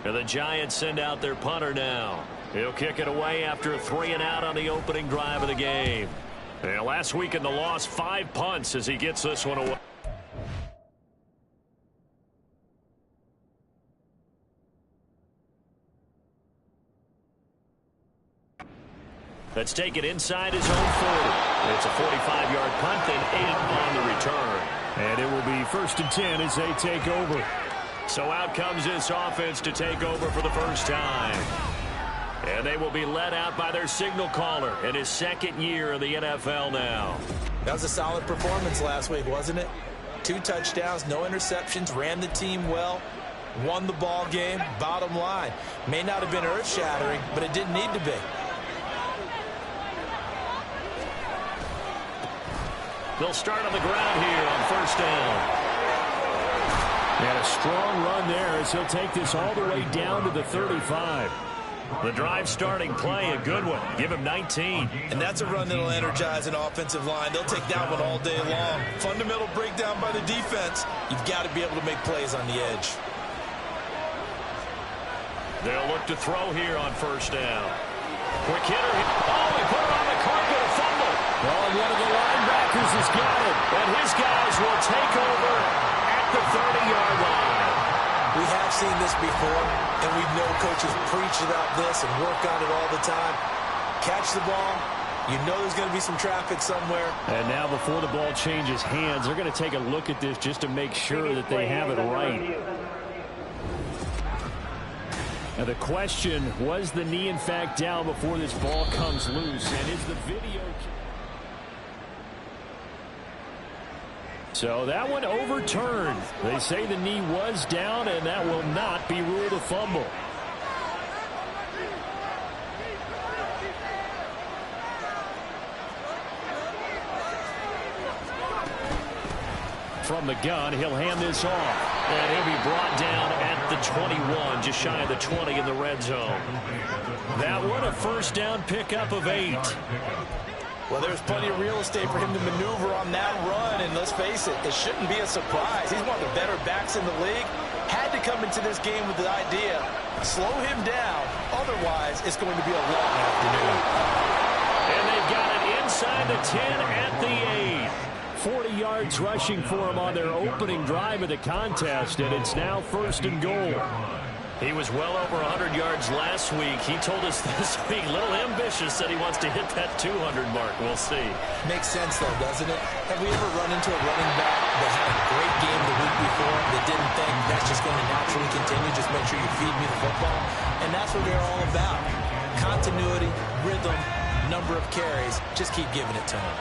And the Giants send out their punter now. He'll kick it away after a 3-and-out on the opening drive of the game. And last week in the loss, 5 punts as he gets this one away. Let's take it inside his own 40. It's a 45-yard punt, then 8 on the return. And it will be 1st and 10 as they take over. So out comes this offense to take over for the first time. And they will be led out by their signal caller in his 2nd year in the NFL now. That was a solid performance last week, wasn't it? 2 touchdowns, no interceptions, ran the team well, won the ball game. Bottom line, may not have been earth-shattering, but it didn't need to be. They'll start on the ground here on 1st down. And a strong run there as he'll take this all the way down to the 35. The drive starting play, a good one. Give him 19. And that's a run that'll energize an offensive line. They'll take that one all day long. Fundamental breakdown by the defense. You've got to be able to make plays on the edge. They'll look to throw here on 1st down. Quick hitter. Oh, he put it on the carpet, a fumble. Well, one of the linebackers has got it. And his guys will take over at the 30-yard line. We have seen this before, and we know coaches preach about this and work on it all the time. Catch the ball. You know there's going to be some traffic somewhere. And now before the ball changes hands, they're going to take a look at this just to make sure that they have it right. Now the question, was the knee in fact down before this ball comes loose? And is the video... So that one overturned. They say the knee was down, and that will not be ruled a fumble. From the gun, he'll hand this off. And he'll be brought down at the 21, just shy of the 20 in the red zone. That one, a 1st down pickup of 8. Well, there's plenty of real estate for him to maneuver on that run, and let's face it, it shouldn't be a surprise. He's one of the better backs in the league. Had to come into this game with the idea, slow him down, otherwise it's going to be a long afternoon. And they've got it inside the 10 at the 8. 40 yards rushing for him on their opening drive of the contest, and it's now 1st and goal. He was well over 100 yards last week. He told us this week, a little ambitious, that he wants to hit that 200 mark. We'll see. Makes sense, though, doesn't it? Have we ever run into a running back that had a great game the week before that didn't think that's just going to naturally continue? Just make sure you feed me the football. And that's what they're all about. Continuity, rhythm, number of carries. Just keep giving it to him.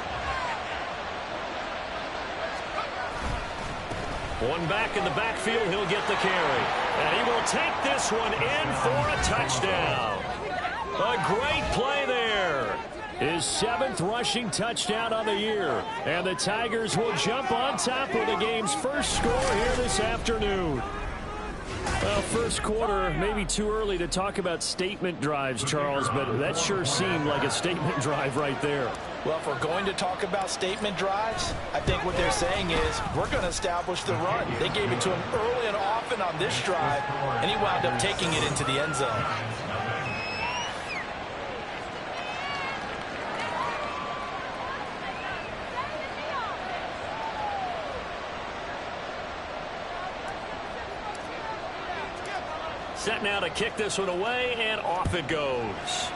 One back in the backfield, he'll get the carry. And he will take this one in for a touchdown. A great play there. His 7th rushing touchdown on the year. And the Tigers will jump on top with the game's first score here this afternoon. Well, first quarter, maybe too early to talk about statement drives, Charles, but that sure seemed like a statement drive right there. Well, if we're going to talk about statement drives, I think what they're saying is we're going to establish the run. They gave it to him early and often on this drive, and he wound up taking it into the end zone. Set now to kick this one away, and off it goes.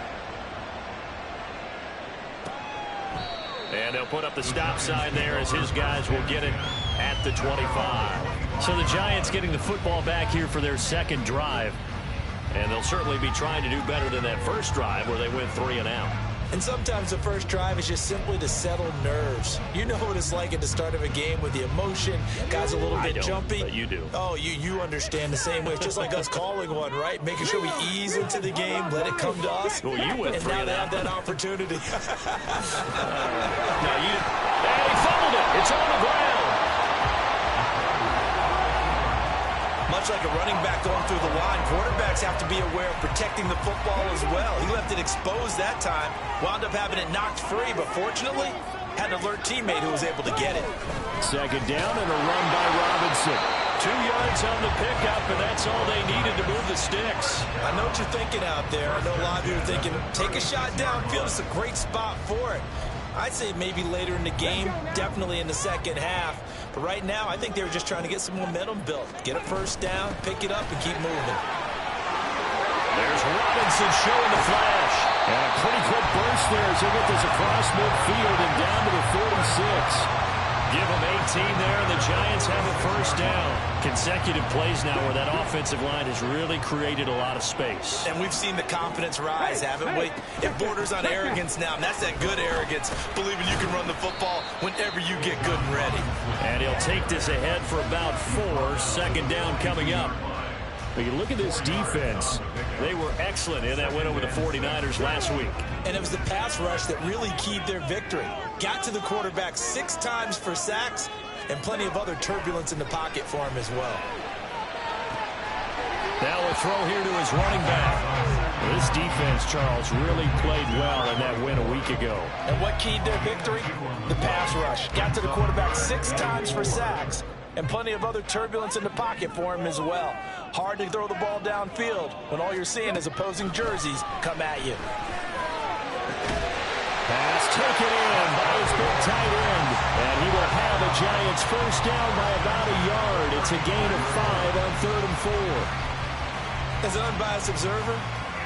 And they'll put up the stop sign there as his guys will get it at the 25. So the Giants getting the football back here for their 2nd drive. And they'll certainly be trying to do better than that first drive where they went 3 and out. And sometimes the first drive is just simply to settle nerves. You know what it's like at the start of a game with the emotion. Guys a little bit jumpy. But you do. Oh, you understand the same way. It's just like us calling one, right? Making sure we ease into the game, let it come to us. Well, you went and now they have that opportunity. And he fumbled it. It's on the ground. Much like a running back going through the line, quarterbacks have to be aware of protecting the football as well. He left it exposed that time, wound up having it knocked free, but fortunately, had an alert teammate who was able to get it. 2nd down and a run by Robinson. 2 yards on the pickup, and that's all they needed to move the sticks. I know what you're thinking out there. I know a lot of you are thinking, take a shot downfield. It's a great spot for it. I'd say maybe later in the game, definitely in the second half. But right now, I think they were just trying to get some momentum built. Get a first down, pick it up, and keep moving. There's Robinson showing the flash. And a pretty quick burst there as he gets this across midfield and down to the 46. Give them 18 there, and the Giants have a first down. Consecutive plays now where that offensive line has really created a lot of space. And we've seen the confidence rise, haven't we? It borders on arrogance now, and that's that good arrogance, believing you can run the football whenever you get good and ready. And he'll take this ahead for about 4. Second down coming up. But you look at this defense. They were excellent in that win over the 49ers last week. And it was the pass rush that really keyed their victory. Got to the quarterback 6 times for sacks and plenty of other turbulence in the pocket for him as well. Now a throw here to his running back. This defense, Charles, really played well in that win a week ago. And what keyed their victory? The pass rush. Got to the quarterback 6 times for sacks and plenty of other turbulence in the pocket for him as well. Hard to throw the ball downfield when all you're seeing is opposing jerseys come at you. Pass taken in by his big tight end. And he will have a Giants first down by about a yard. It's a gain of 5 on 3rd and 4. As an unbiased observer,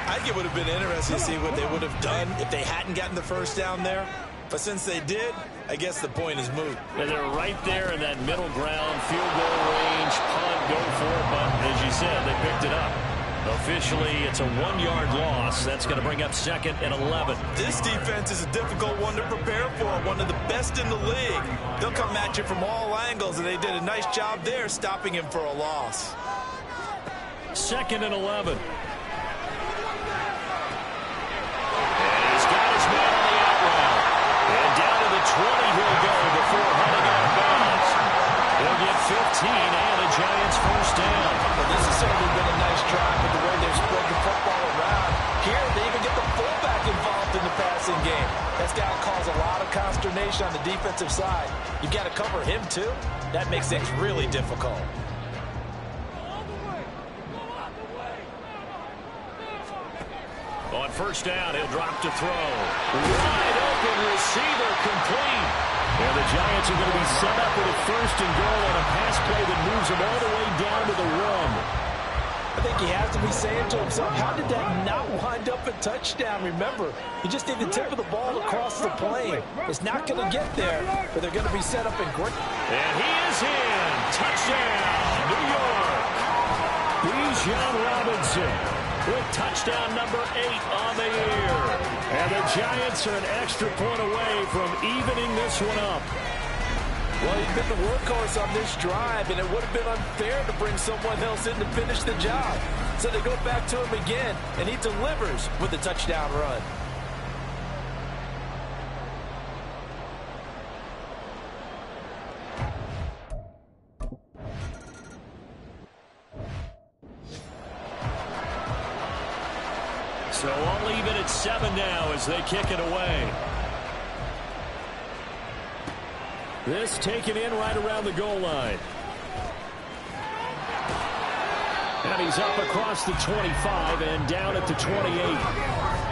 I think it would have been interesting to see what they would have done if they hadn't gotten the first down there. But since they did, I guess the point is moot. And they're right there in that middle ground, field goal range, punt, go for it. But as you said, they picked it up. Officially, it's a 1-yard loss. That's going to bring up 2nd and 11. This defense is a difficult one to prepare for, one of the best in the league. They'll come at you from all angles, and they did a nice job there stopping him for a loss. 2nd and 11. And he's got his man on the out route. And down to the 20 he'll go before heading out of bounds. He'll get 15 and a Giants first down. Well, this has certainly been a nice drive with the way they've spread the football around. Here, they even get the fullback involved in the passing game. That's got to cause a lot of consternation on the defensive side. You've got to cover him, too. That makes things really difficult. On first down, he'll drop to throw. Wide open receiver complete. And the Giants are going to be set up with a first and goal on a pass play that moves them all the way down to the 1. I think he has to be saying to himself, how did that not wind up a touchdown? Remember, you just need the tip of the ball across the plane. It's not going to get there, but they're going to be set up in great. And he is in. Touchdown, New York. Bijan Robinson with touchdown number 8 on the year. And the Giants are an extra point away from evening this one up. Well, he's been the workhorse on this drive, and it would have been unfair to bring someone else in to finish the job. So they go back to him again, and he delivers with a touchdown run. So all even at 7 now as they kick it away. This taken in right around the goal line. And he's up across the 25 and down at the 28.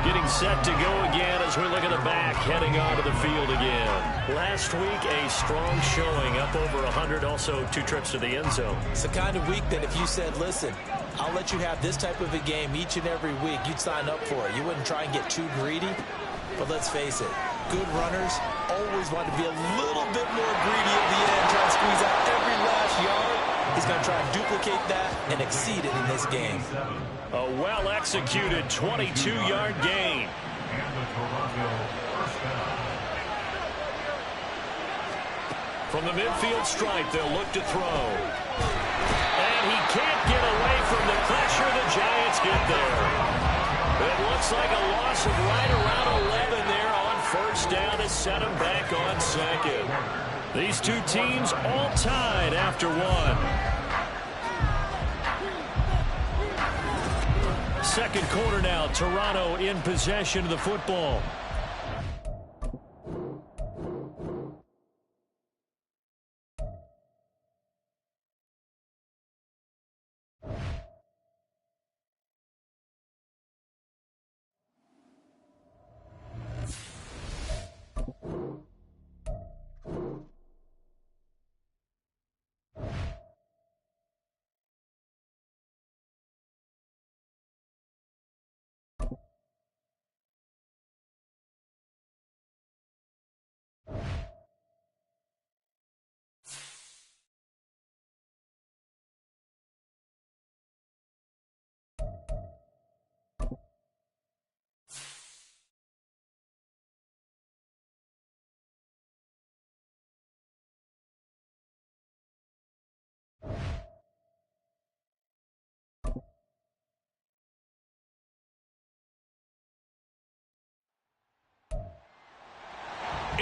Getting set to go again as we look at the back, heading onto the field again. Last week, a strong showing, up over 100, also 2 trips to the end zone. It's the kind of week that if you said, listen, I'll let you have this type of a game each and every week, you'd sign up for it. You wouldn't try and get too greedy. But let's face it, good runners always want to be a little bit more greedy at the end, try and squeeze out every last yard. He's going to try and duplicate that and exceed it in this game. A well-executed 22-yard gain. From the midfield stripe, they'll look to throw. And he can't get away from the pressure. The Giants get there. It looks like a loss of right around 11 there on first down to set him back on second. These two teams all tied after 1. Second quarter now, Toronto in possession of the football.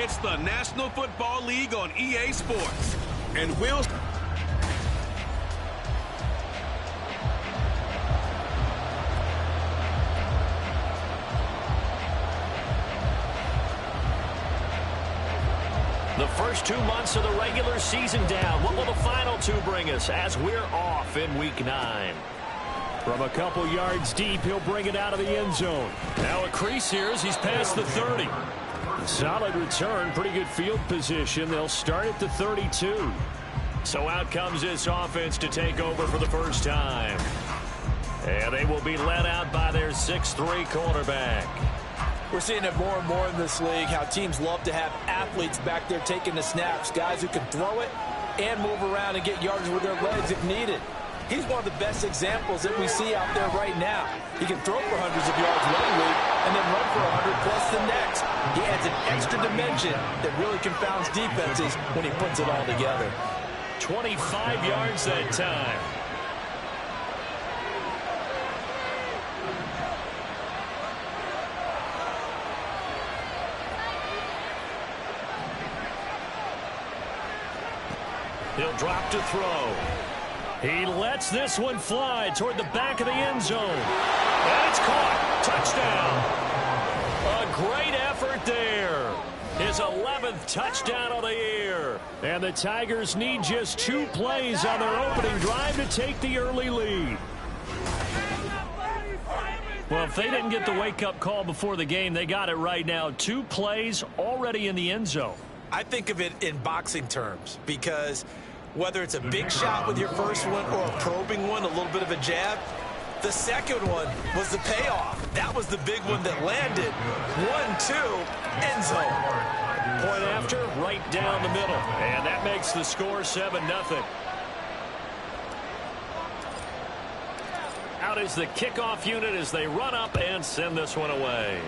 It's the National Football League on EA Sports. And we'll... The first 2 months of the regular season down. What will the final 2 bring us as we're off in Week 9? From a couple yards deep, he'll bring it out of the end zone. Now a crease here as he's past the 30. Solid return, pretty good field position. They'll start at the 32. So out comes this offense to take over for the first time. And they will be led out by their 6'3" quarterback. We're seeing it more and more in this league, how teams love to have athletes back there taking the snaps, guys who can throw it and move around and get yards with their legs if needed. He's one of the best examples that we see out there right now. He can throw for hundreds of yards one week and then run for 100 plus the next. He adds an extra dimension that really confounds defenses when he puts it all together. 25 yards that time. He'll drop to throw. He lets this one fly toward the back of the end zone. And it's caught. Touchdown. A great effort there. His 11th touchdown of the year. And the Tigers need just 2 plays on their opening drive to take the early lead. Well, if they didn't get the wake-up call before the game, they got it right now. 2 plays already in the end zone. I think of it in boxing terms because whether it's a big shot with your first one or a probing one, a little bit of a jab, the second one was the payoff. That was the big one that landed. 1-2, end zone. Point after, right down the middle. And that makes the score 7-0. Out is the kickoff unit as they run up and send this one away.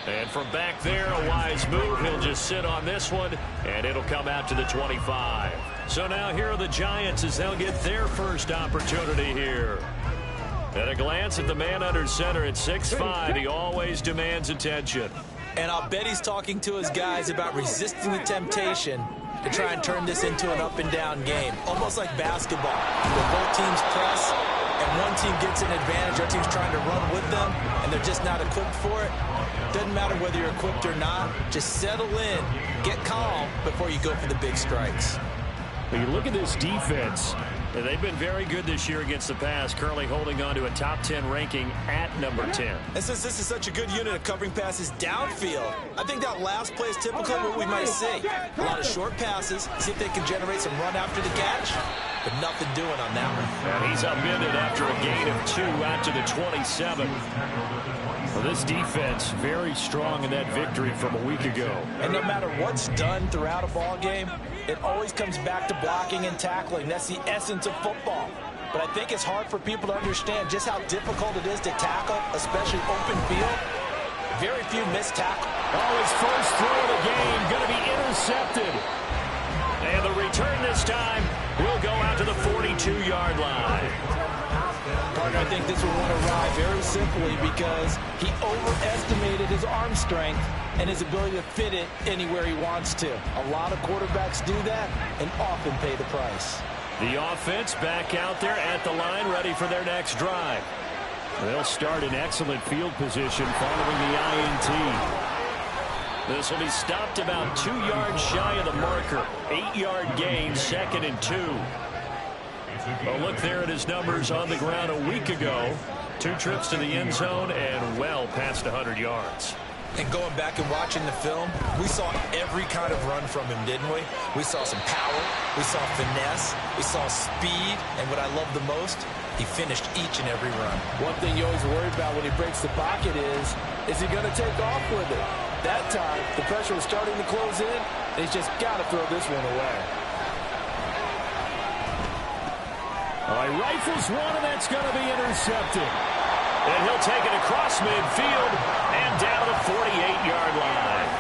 And from back there, a wise move. He'll just sit on this one, and it'll come out to the 25. So now here are the Giants as they'll get their first opportunity here. At a glance at the man under center at 6'5", he always demands attention. And I'll bet he's talking to his guys about resisting the temptation to try and turn this into an up-and-down game, almost like basketball, where both teams press, and one team gets an advantage, our team's trying to run with them, and they're just not equipped for it. Doesn't matter whether you're equipped or not. Just settle in, get calm before you go for the big strikes. When you look at this defense, they've been very good this year against the pass, currently holding on to a top 10 ranking at number 10. And since this is such a good unit of covering passes downfield, I think that last play is typical of what we might see. A lot of short passes, see if they can generate some run after the catch, but nothing doing on that one. And he's upended after a gain of 2 out to the 27. Well, this defense very strong in that victory from a week ago. And no matter what's done throughout a ball game, it always comes back to blocking and tackling. That's the essence of football. But I think it's hard for people to understand just how difficult it is to tackle, especially open field. Very few missed tackles. Oh, his first throw of the game going to be intercepted. And the return this time will go out to the 42-yard line. Partner, I think this one went awry very simply because he overestimated his arm strength and his ability to fit it anywhere he wants to. A lot of quarterbacks do that and often pay the price. The offense back out there at the line, ready for their next drive. They'll start in excellent field position following the INT. This will be stopped about 2 yards shy of the marker. 8-yard gain, 2nd and 2. Well, look there at his numbers on the ground a week ago. 2 trips to the end zone and well past 100 yards. And going back and watching the film, we saw every kind of run from him, didn't we? We saw some power, we saw finesse, we saw speed, and what I love the most, he finished each and every run. One thing you always worry about when he breaks the pocket is he going to take off with it? That time, the pressure was starting to close in, and he's just got to throw this one away. He rifles one, and that's going to be intercepted. And he'll take it across midfield and down the 48-yard line.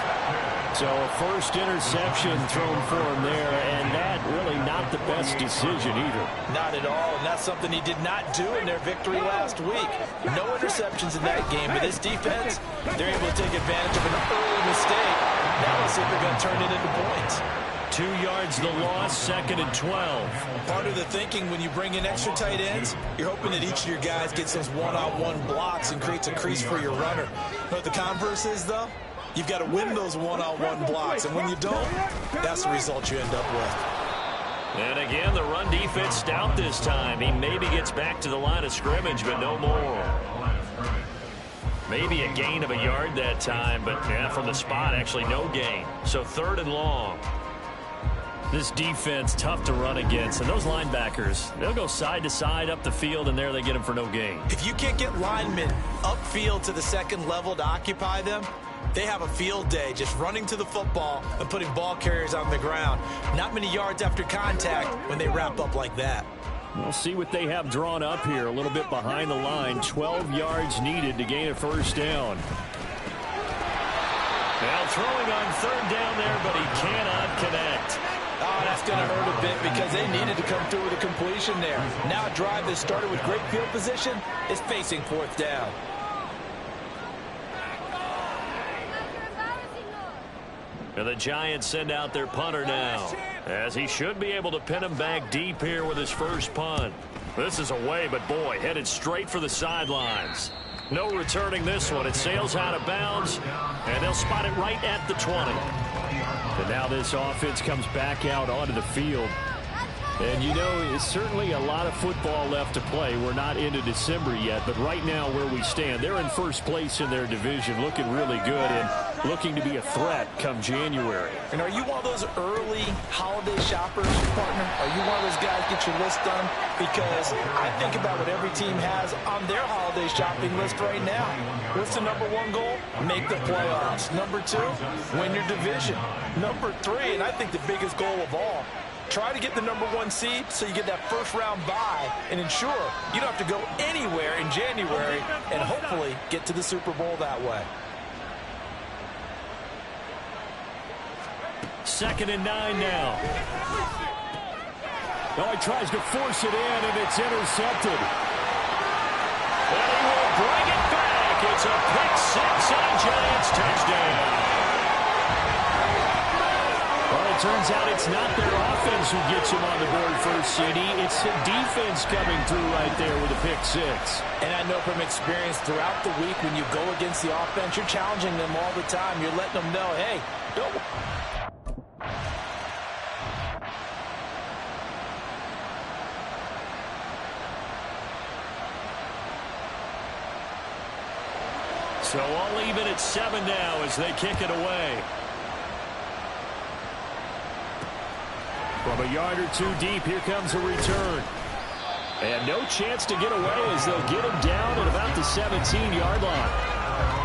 So a first interception thrown for him there, and that really not the best decision either. Not at all, and that's something he did not do in their victory last week. No interceptions in that game, but this defense, they're able to take advantage of an early mistake. Now let's see if they're going to turn it into points. 2 yards the loss, 2nd and 12. Part of the thinking when you bring in extra tight ends, you're hoping that each of your guys gets those one-on-one blocks and creates a crease for your runner. You know what the converse is, though? You've got to win those one-on-one blocks, and when you don't, that's the result you end up with. And again, the run defense stout this time. He maybe gets back to the line of scrimmage, but no more. Maybe a gain of a yard that time, but yeah, from the spot, actually no gain. So 3rd and long. This defense, tough to run against. And those linebackers, they'll go side to side up the field, and there they get them for no gain. If you can't get linemen upfield to the second level to occupy them, they have a field day just running to the football and putting ball carriers on the ground. Not many yards after contact when they wrap up like that. We'll see what they have drawn up here. A little bit behind the line. 12 yards needed to gain a first down. Now throwing on 3rd down there, but he cannot connect. Oh, that's going to hurt a bit because they needed to come through with a completion there. Now a drive that started with great field position is facing 4th down. And the Giants send out their punter now, as he should be able to pin him back deep here with his first punt. This is away, but boy, headed straight for the sidelines. No returning this one. It sails out of bounds, and they'll spot it right at the 20. And now this offense comes back out onto the field. And, you know, it's certainly a lot of football left to play. We're not into December yet, but right now where we stand, they're in first place in their division, looking really good and looking to be a threat come January. And are you one of those early holiday shoppers, partner? Are you one of those guys get your list done? Because I think about what every team has on their holiday shopping list right now. What's the #1 goal? Make the playoffs. #2, win your division. #3, and I think the biggest goal of all, try to get the #1 seed so you get that first-round bye and ensure you don't have to go anywhere in January and hopefully get to the Super Bowl that way. 2nd and 9 now. Oh, he tries to force it in, and it's intercepted. And he will bring it back. It's a pick-6 and a Giants touchdown. Well, it turns out it's not their offense who gets them on the board first, CD. It's the defense coming through right there with a pick-6. And I know from experience throughout the week when you go against the offense, you're challenging them all the time. You're letting them know, hey, don't. So all even at 7 now as they kick it away. From a yard or 2 deep, here comes a return. And no chance to get away as they'll get him down at about the 17-yard line.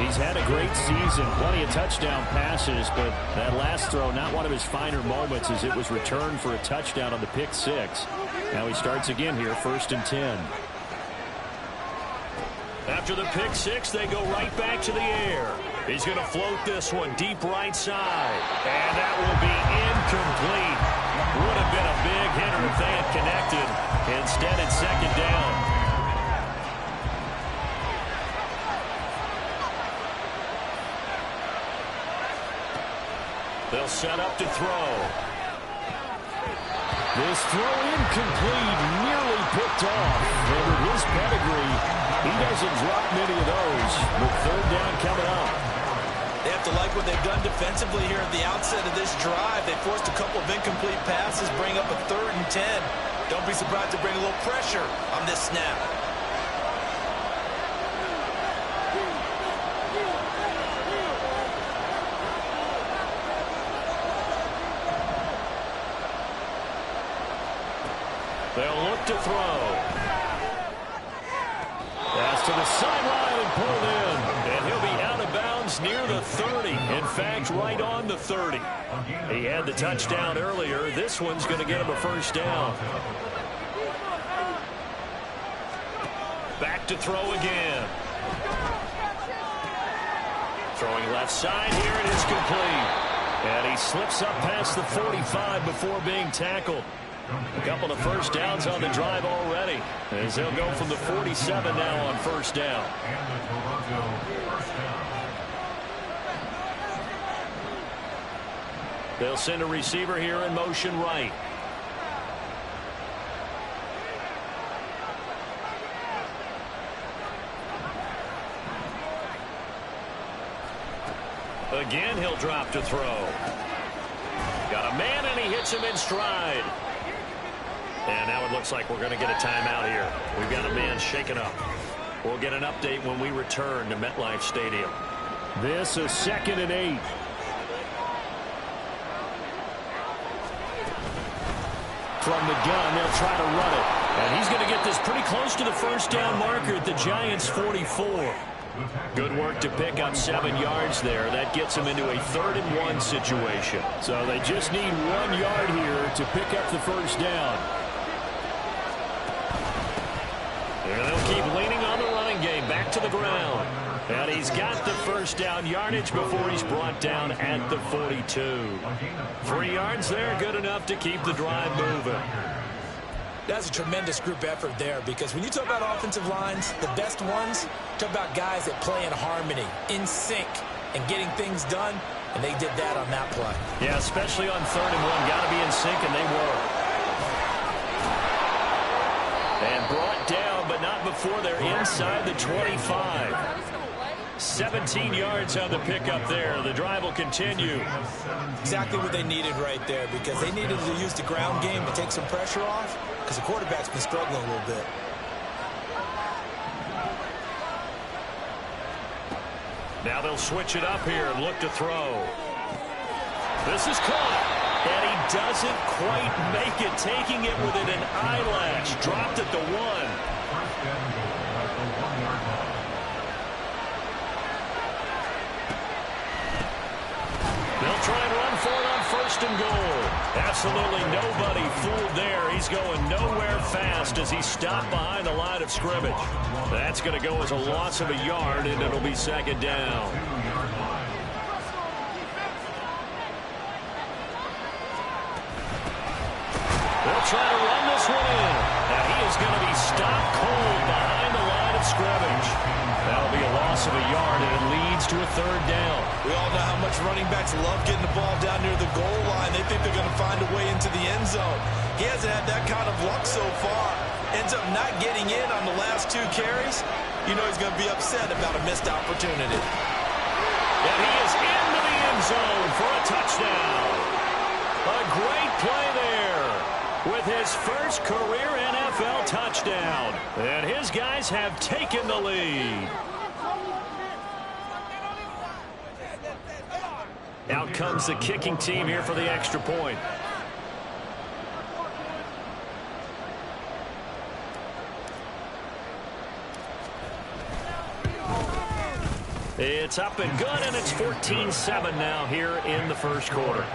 He's had a great season, plenty of touchdown passes, but that last throw, not one of his finer moments as it was returned for a touchdown on the pick-6. Now he starts again here, 1st and 10. After the pick-6, they go right back to the air. He's going to float this one deep right side. And that will be incomplete. Would have been a big hitter if they had connected. Instead, it's 2nd down. They'll set up to throw. This throw incomplete, nearly picked off. And with his pedigree, he doesn't drop many of those. With 3rd down coming up. They have to like what they've done defensively here at the outset of this drive. They forced a couple of incomplete passes, bring up a 3rd and 10. Don't be surprised to bring a little pressure on this snap. They'll look to throw. Pass to the sideline and pulled in. And he'll be out of bounds near the 30. In fact, right on the 30. He had the touchdown earlier. This one's going to get him a first down. Back to throw again. Throwing left side here, and it's complete. And he slips up past the 45 before being tackled. A couple of first downs on the drive already, as they'll go from the 47 now on first down. They'll send a receiver here in motion right. Again, he'll drop to throw. Got a man, and he hits him in stride. And now it looks like we're going to get a timeout here. We've got a man shaken up. We'll get an update when we return to MetLife Stadium. This is 2nd and 8. From the gun, they'll try to run it. And he's going to get this pretty close to the first down marker at the Giants' 44. Good work to pick up 7 yards there. That gets them into a 3rd and 1 situation. So they just need 1 yard here to pick up the first down. And they'll keep leaning on the running game. Back to the ground. And he's got the first down yardage before he's brought down at the 42. 3 yards there, good enough to keep the drive moving. That's a tremendous group effort there, because when you talk about offensive lines, the best ones, talk about guys that play in harmony, in sync, and getting things done, and they did that on that play. Yeah, especially on 3rd and 1. Got to be in sync, and they were. And brought down, but not before they're inside the 25. 17 yards on the pickup there. The drive will continue. Exactly what they needed right there, because they needed to use the ground game to take some pressure off, because the quarterback's been struggling a little bit. Now they'll switch it up here and look to throw. This is caught, and he doesn't quite make it, taking it within an eyelash. Dropped at the 1. They'll try and run for it on 1st and goal. Absolutely nobody fooled there. He's going nowhere fast as he's stopped behind the line of scrimmage. That's going to go as a loss of a yard, and it'll be 2nd down. They'll try to run this one in. Now he is going to be stopped cold behind the line of scrimmage. That'll be a loss of a yard, and it leads to a 3rd down. We all know how much running backs love getting the ball down near the goal line. They think they're going to find a way into the end zone. He hasn't had that kind of luck so far. Ends up not getting in on the last 2 carries. You know he's going to be upset about a missed opportunity. And he is into the end zone for a touchdown. A great play there with his first career NFL touchdown. And his guys have taken the lead. Out comes the kicking team here for the extra point. It's up and good, and it's 14-7 now here in the first quarter.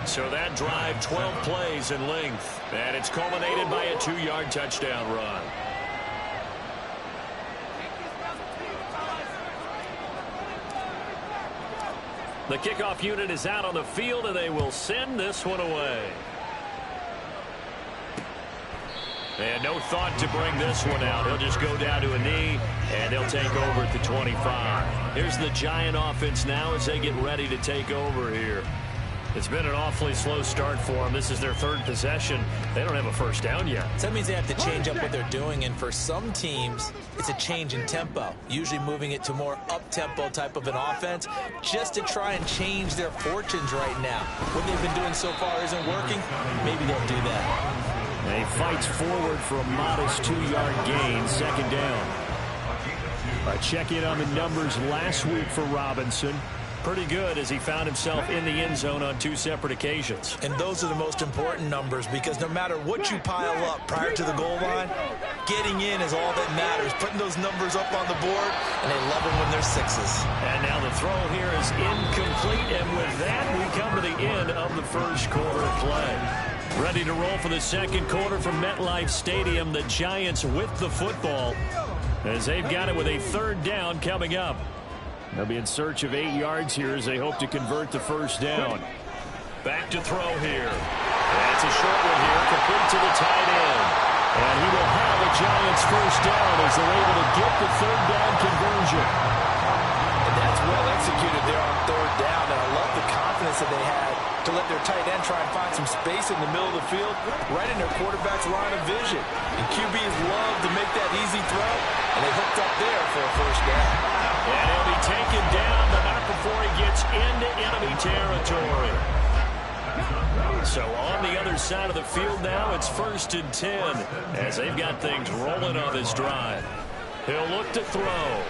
So that drive, 12 plays in length, and it's culminated by a 2-yard touchdown run. The kickoff unit is out on the field, and they will send this one away. And no thought to bring this one out. He'll just go down to a knee, and they'll take over at the 25. Here's the Giant offense now as they get ready to take over here. It's been an awfully slow start for them. This is their 3rd possession. They don't have a first down yet. So that means they have to change up what they're doing, and for some teams, it's a change in tempo, usually moving it to more up-tempo type of an offense, just to try and change their fortunes right now. What they've been doing so far isn't working. Maybe they'll do that. And he fights forward for a modest 2-yard gain, 2nd down. A check-in on the numbers last week for Robinson. Pretty good as he found himself in the end zone on 2 separate occasions. And those are the most important numbers, because no matter what you pile up prior to the goal line, getting in is all that matters. Putting those numbers up on the board, and they love them when they're 6s. And now the throw here is incomplete, and with that we come to the end of the first quarter of play. Ready to roll for the second quarter from MetLife Stadium. The Giants with the football as they've got it with a 3rd down coming up. They'll be in search of 8 yards here as they hope to convert the first down. Back to throw here. That's a short one here, complete to the tight end. And he will have the Giants first down as they're able to get the third down conversion. And that's well executed there on third down, and I love the confidence that they had to let their tight end try and find some space in the middle of the field, right in their quarterback's line of vision. And QBs love to make that easy throw, and they hooked up there for a first down. And he'll be taken down, but not before he gets into enemy territory. So on the other side of the field now, it's 1st and 10 as they've got things rolling on this drive. He'll look to throw.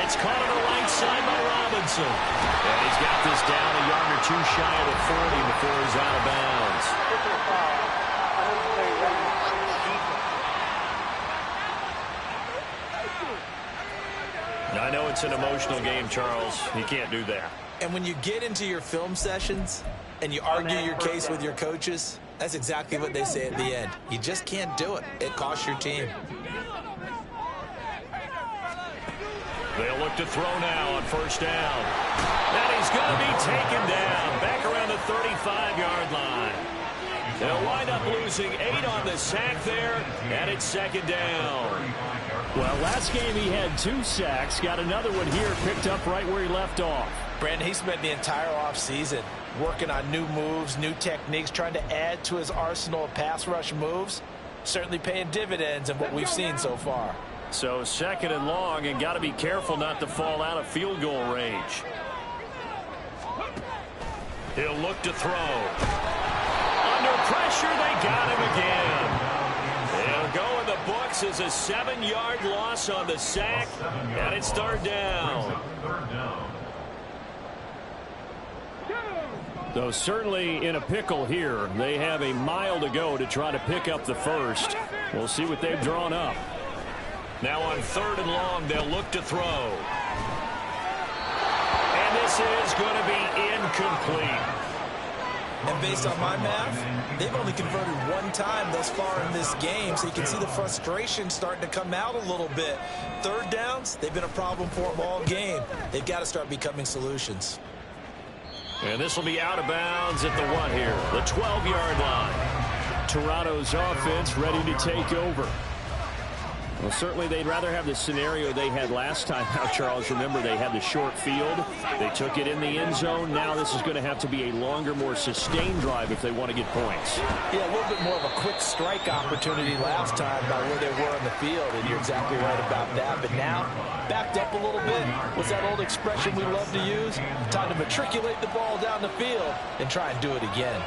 It's caught on the right side by Robinson. And he's got this down a yard or two shy of the 40 before he's out of bounds. I know it's an emotional game, Charles. You can't do that. And when you get into your film sessions and you argue your case with your coaches, that's exactly what they say at the end. You just can't do it. It costs your team. They'll look to throw now on first down. And he's going to be taken down back around the 35-yard line. They'll wind up losing 8 on the sack there, and it's 2nd down. Well, last game he had 2 sacks. Got another one here, picked up right where he left off. Brandon, he spent the entire offseason working on new moves, new techniques, trying to add to his arsenal of pass rush moves. Certainly paying dividends in what we've seen so far. So 2nd and long, and got to be careful not to fall out of field goal range. He'll look to throw. Under pressure, they got him again. They'll go in the books as a 7-yard loss on the sack, and it's 3rd down. So certainly in a pickle here. They have a mile to go to try to pick up the first. We'll see what they've drawn up. Now on 3rd and long, they'll look to throw. And this is going to be incomplete. And based on my math, they've only converted 1 time thus far in this game, so you can see the frustration starting to come out a little bit. 3rd downs, they've been a problem for them all game. They've got to start becoming solutions. And this will be out of bounds at the what here? The 12-yard line. Toronto's offense ready to take over. Well, certainly they'd rather have the scenario they had last time. Now, Charles, remember they had the short field. They took it in the end zone. Now this is going to have to be a longer, more sustained drive if they want to get points. Yeah, a little bit more of a quick strike opportunity last time by where they were on the field, and you're exactly right about that. But now, backed up a little bit. What's that old expression we love to use? Time to matriculate the ball down the field and try and do it again.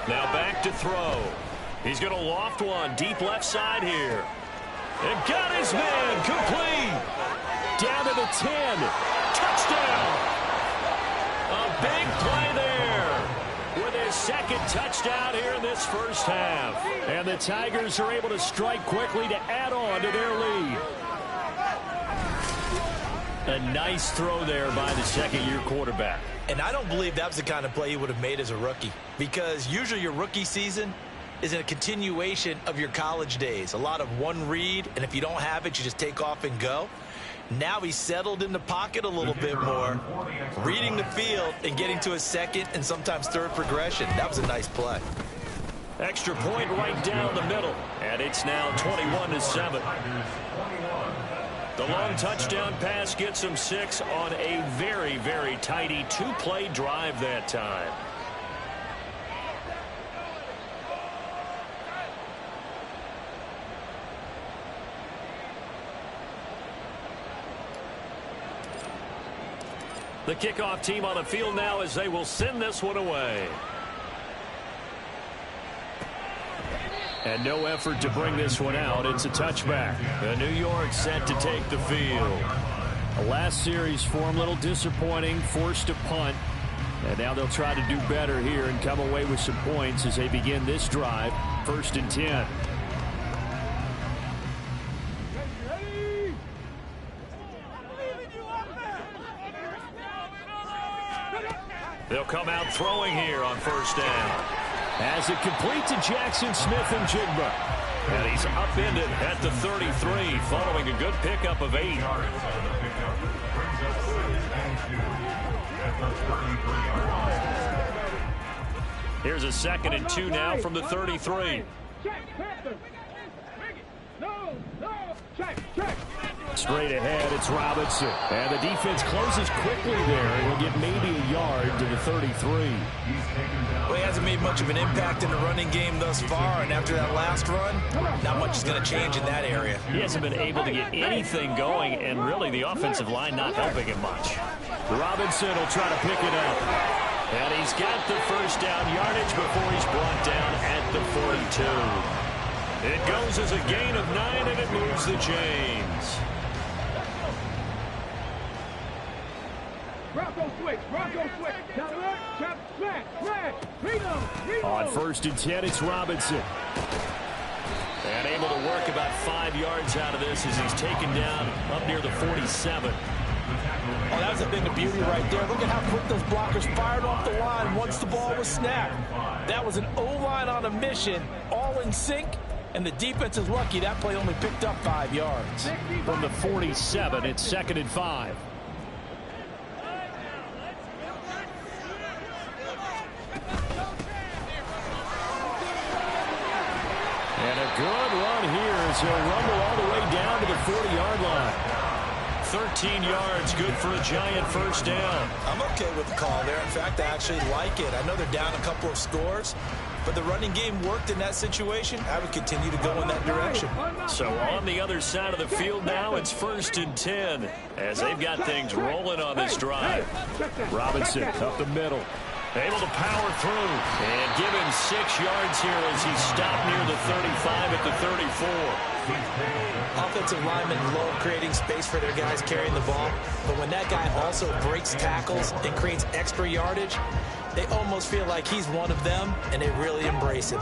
Now back to throw. He's going to loft one deep left side here. And got his man complete. Down to the 10. Touchdown. A big play there with his 2nd touchdown here in this first half. And the Tigers are able to strike quickly to add on to their lead. A nice throw there by the 2nd-year quarterback. And I don't believe that was the kind of play he would have made as a rookie, because usually your rookie season is a continuation of your college days. A lot of one read, and if you don't have it, you just take off and go. Now he's settled in the pocket a little bit more, reading the field and getting to his 2nd and sometimes 3rd progression. That was a nice play. Extra point right down the middle, and it's now 21-7. The long touchdown pass gets him 6 on a very, very tidy 2-play drive that time. The kickoff team on the field now as they will send this one away. And no effort to bring this one out. It's a touchback. The New York set to take the field. The last series for him, a little disappointing, forced to punt. And now they'll try to do better here and come away with some points as they begin this drive. 1st and 10. They'll come out throwing here on first down. As it complete to Jackson Smith and Jigba. And he's upended at the 33 following a good pickup of 8. Here's a 2nd and 2 now from the 33. Straight ahead, it's Robinson. And the defense closes quickly there. He'll get maybe a yard to the 33. Well, he hasn't made much of an impact in the running game thus far, and after that last run, not much is going to change in that area. He hasn't been able to get anything going, and really the offensive line not helping him much. Robinson will try to pick it up. And he's got the first down yardage before he's brought down at the 42. It goes as a gain of 9, and it moves the chains. On 1st and 10, it's Robinson. And able to work about 5 yards out of this as he's taken down up near the 47. Oh, that's a bit of beauty right there. Look at how quick those blockers fired off the line once the ball was snapped. That was an O-line on a mission, all in sync, and the defense is lucky that play only picked up 5 yards. From the 47, it's 2nd and 5. And a good run here as he'll rumble all the way down to the 40-yard line. 13 yards, good for a Giant first down. I'm okay with the call there. In fact, I actually like it. I know they're down a couple of scores, but the running game worked in that situation. I would continue to go in that direction. So on the other side of the field now, it's 1st and 10 as they've got things rolling on this drive. Robinson up the middle. Able to power through and give him 6 yards here as he's stopped near the 35 at the 34. Offensive linemen love creating space for their guys carrying the ball, but when that guy also breaks tackles and creates extra yardage, they almost feel like he's one of them, and they really embrace him.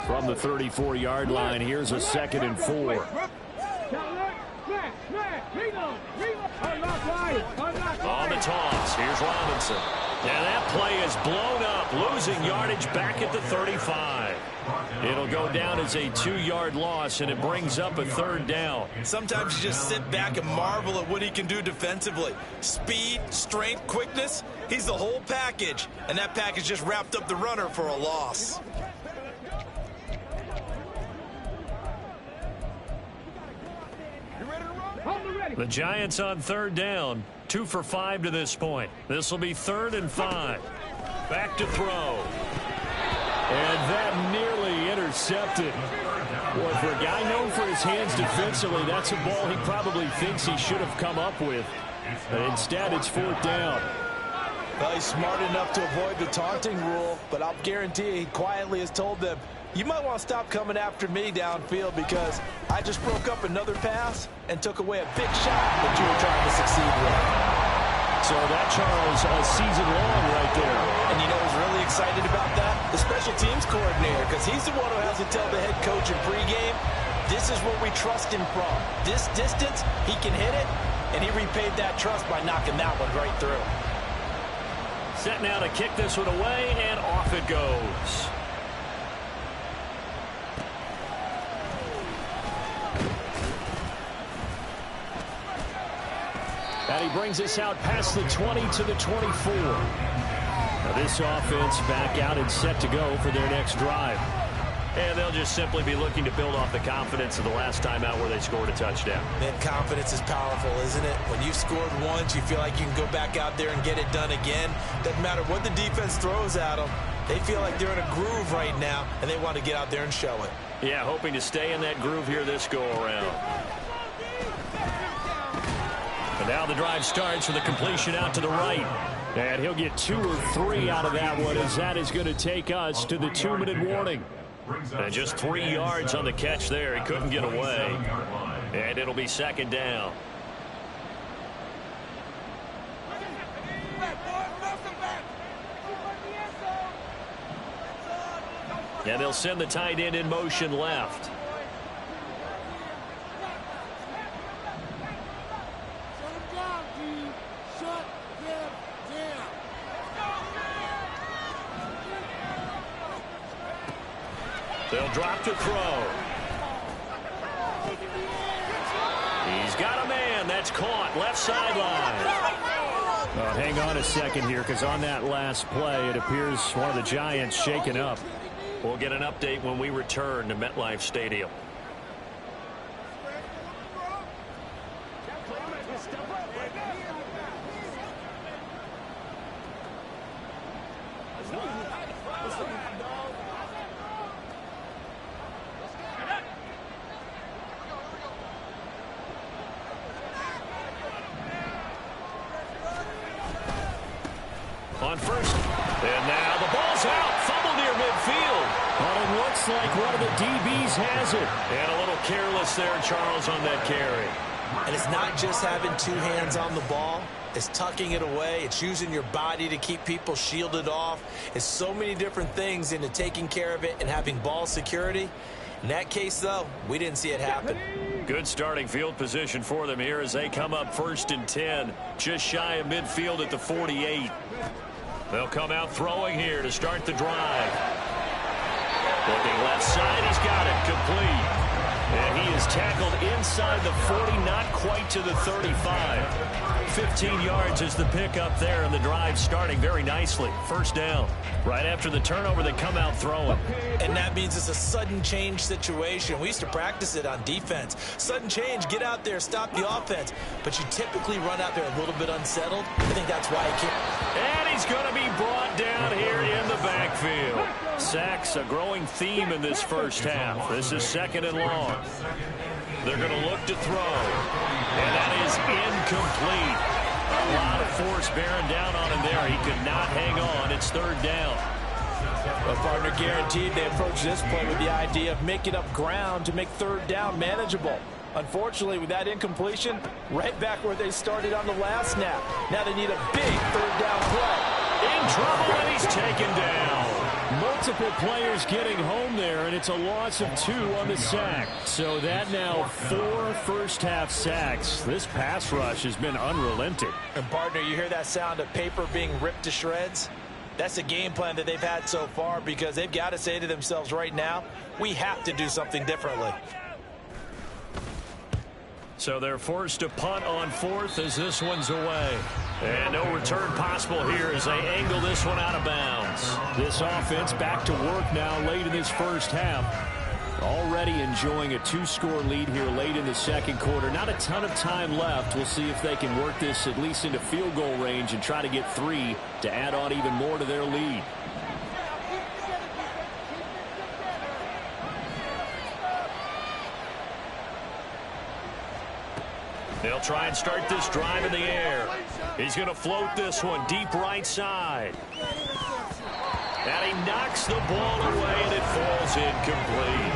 From the 34-yard line, here's a 2nd and 4. On the toss, here's Robinson. And that play is blown up, losing yardage back at the 35. It'll go down as a 2-yard loss, and it brings up a 3rd down. Sometimes you just sit back and marvel at what he can do defensively. Speed, strength, quickness, he's the whole package. And that package just wrapped up the runner for a loss. The Giants on 3rd down. 2 for 5 to this point. This will be 3rd and 5. Back to throw. And that nearly intercepted. Boy, for a guy known for his hands defensively, that's a ball he probably thinks he should have come up with. But instead, it's 4th down. Well, he's smart enough to avoid the taunting rule, but I'll guarantee he quietly has told them, you might want to stop coming after me downfield because I just broke up another pass and took away a big shot that you were trying to succeed with. So that, Charles, a season long right there. And you know who's really excited about that? The special teams coordinator, because he's the one who has to tell the head coach in pregame, this is where we trust him from. This distance, he can hit it, and he repaid that trust by knocking that one right through. Set now to kick this one away, and off it goes. And he brings us out past the 20 to the 24. Now this offense back out and set to go for their next drive. And they'll just simply be looking to build off the confidence of the last time out where they scored a touchdown. Man, confidence is powerful, isn't it? When you've scored once, you feel like you can go back out there and get it done again. Doesn't matter what the defense throws at them. They feel like they're in a groove right now, and they want to get out there and show it. Yeah, hoping to stay in that groove here this go-around. And now the drive starts with a completion out to the right. And he'll get 2 or 3 out of that one, as that is going to take us to the 2-minute warning. And just 3 yards on the catch there. He couldn't get away. And it'll be 2nd down. And they'll send the tight end in motion left. They'll drop to throw. He's got a man. That's caught. Left sideline. Hang on a second here, because on that last play, it appears one of the Giants shaken up. We'll get an update when we return to MetLife Stadium. On first, and now the ball's out. Fumble near midfield. But it looks like one of the DBs has it. And a little careless there, Charles, on that carry. And it's not just having two hands on the ball. It's tucking it away. It's using your body to keep people shielded off. It's so many different things into taking care of it and having ball security. In that case, though, we didn't see it happen. Good starting field position for them here as they come up 1st and 10, just shy of midfield at the 48. They'll come out throwing here to start the drive. Looking left side, he's got it, complete. And he is tackled inside the 40, not quite to the 35. 15 yards is the pickup there, and the drive starting very nicely. First down. Right after the turnover, they come out throwing. And that means it's a sudden change situation. We used to practice it on defense. Sudden change, get out there, stop the offense. But you typically run out there a little bit unsettled. I think that's why he can't. And he's going to be brought down here in the backfield. Sacks, a growing theme in this first half. This is 2nd and long. They're going to look to throw. And that is incomplete. A lot of force bearing down on him there. He could not hang on. It's 3rd down. Well, partner, guaranteed they approach this play with the idea of making up ground to make 3rd down manageable. Unfortunately, with that incompletion, right back where they started on the last snap. Now they need a big 3rd down play. In trouble, and he's taken down. Multiple players getting home there, and it's a loss of 2 on the sack. So that now 4 first-half sacks. This pass rush has been unrelenting. And, partner, you hear that sound of paper being ripped to shreds? That's a game plan that they've had so far because they've got to say to themselves right now, we have to do something differently. So they're forced to punt on 4th as this one's away. And no return possible here as they angle this one out of bounds. This offense back to work now late in this first half. Already enjoying a 2-score lead here late in the 2nd quarter. Not a ton of time left. We'll see if they can work this at least into field goal range and try to get 3 to add on even more to their lead. They'll try and start this drive in the air. He's going to float this one deep right side. And he knocks the ball away, and it falls incomplete.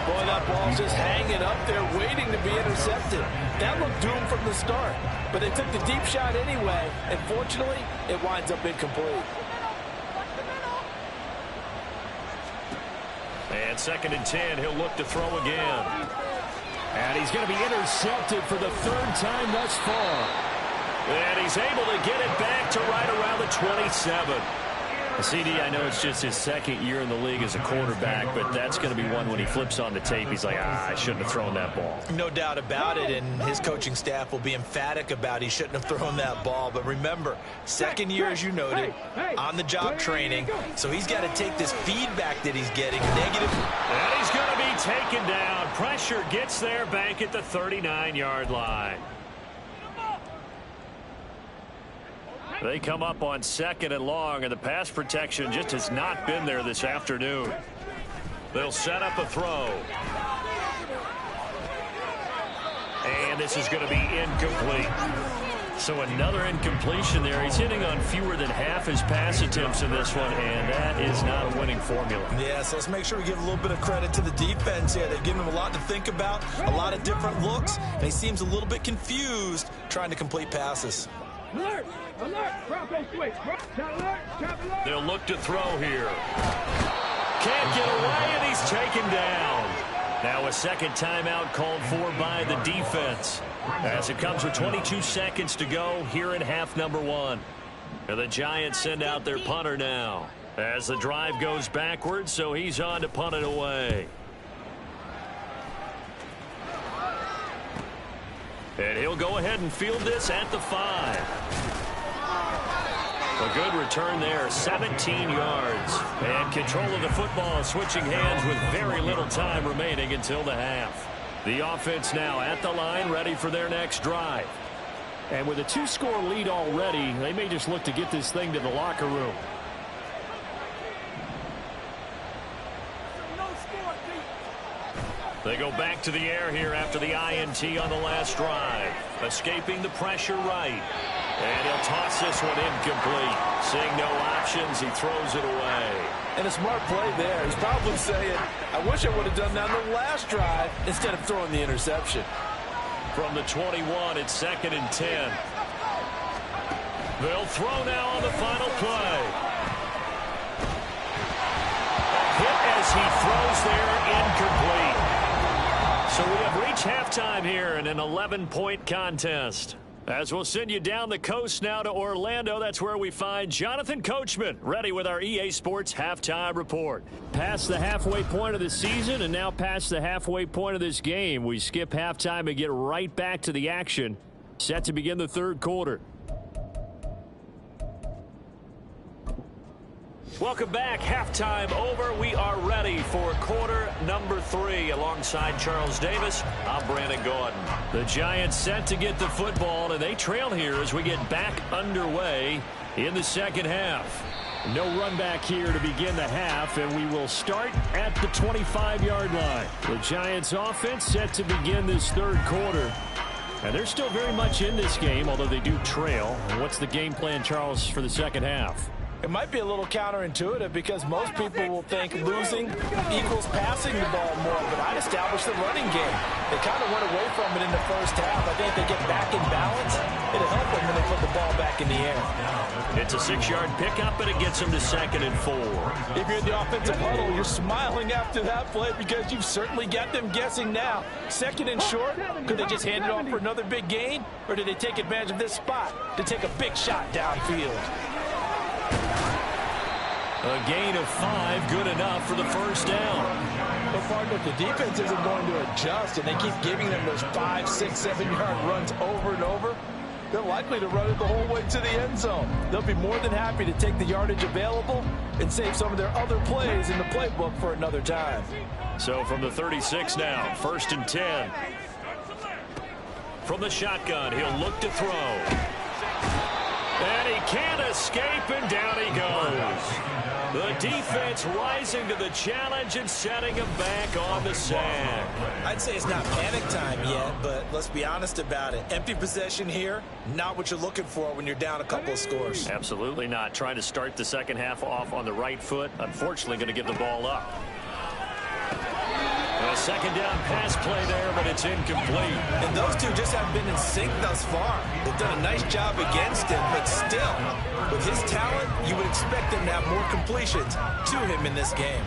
Boy, that ball's just hanging up there waiting to be intercepted. That looked doomed from the start. But they took the deep shot anyway, and fortunately, it winds up incomplete. And 2nd and 10, he'll look to throw again. And he's going to be intercepted for the 3rd time thus far. And he's able to get it back to right around the 27. CD, I know it's just his 2nd year in the league as a quarterback, but that's going to be one when he flips on the tape. He's like, I shouldn't have thrown that ball. No doubt about it, and his coaching staff will be emphatic about he shouldn't have thrown that ball. But remember, 2nd year, as you noted, on-the-job training, so he's got to take this feedback that he's getting, negative. And he's going to be taken down. Pressure gets there back at the 39-yard line. They come up on 2nd and long, and the pass protection just has not been there this afternoon. They'll set up a throw. And this is going to be incomplete. So another incompletion there. He's hitting on fewer than half his pass attempts in this one, and that is not a winning formula. Yeah, so let's make sure we give a little bit of credit to the defense here. They've given him a lot to think about, a lot of different looks, and he seems a little bit confused trying to complete passes. Alert! Alert! Bronco switch! Alert! They'll look to throw here. Can't get away, and he's taken down. Now a 2nd timeout called for by the defense. As it comes with 22 seconds to go here in half number 1. And the Giants send out their punter now. As the drive goes backwards, so he's on to punt it away. And he'll go ahead and field this at the 5. A good return there, 17 yards. And control of the football switching hands with very little time remaining until the half. The offense now at the line, ready for their next drive. And with a 2-score lead already, they may just look to get this thing to the locker room. They go back to the air here after the INT on the last drive. Escaping the pressure right. And he'll toss this one incomplete. Seeing no options, he throws it away. And a smart play there. He's probably saying, I wish I would have done that on the last drive instead of throwing the interception. From the 21, it's 2nd and 10. They'll throw now on the final play. Hit as he throws there, incomplete. So we have reached halftime here in an 11-point contest. As we'll send you down the coast now to Orlando, that's where we find Jonathan Coachman, ready with our EA Sports Halftime Report. Past the halfway point of the season and now past the halfway point of this game. We skip halftime and get right back to the action. Set to begin the third quarter. Welcome back. Halftime over. We are ready for quarter number 3. Alongside Charles Davis, I'm Brandon Gordon. The Giants set to get the football, and they trail here as we get back underway in the second half. No run back here to begin the half, and we will start at the 25-yard line. The Giants offense set to begin this third quarter. And they're still very much in this game, although they do trail. And what's the game plan, Charles, for the second half? It might be a little counterintuitive because most people will think losing equals passing the ball more, but I'd establish the running game. They kind of went away from it in the first half. I think if they get back in balance, it'll help them when they put the ball back in the air. It's a 6-yard pickup, and it gets them to 2nd and 4. If you're in the offensive huddle, you're smiling after that play because you've certainly got them guessing now. 2nd and short, could they just hand it off for another big gain, or did they take advantage of this spot to take a big shot downfield? A gain of 5, good enough for the first down. But partner, if the defense isn't going to adjust and they keep giving them those 5, 6, 7-yard runs over and over, they're likely to run it the whole way to the end zone. They'll be more than happy to take the yardage available and save some of their other plays in the playbook for another time. So from the 36 now, 1st and 10. From the shotgun, he'll look to throw. And he can't escape, and down he goes. The defense rising to the challenge and setting him back on the sack. I'd say it's not panic time yet, but let's be honest about it. Empty possession here, not what you're looking for when you're down a couple of scores. Absolutely not. Trying to start the second half off on the right foot. Unfortunately, going to give the ball up. A second down pass play there, but it's incomplete. And those two just haven't been in sync thus far. They've done a nice job against him, but still, with his talent, you would expect him to have more completions to him in this game.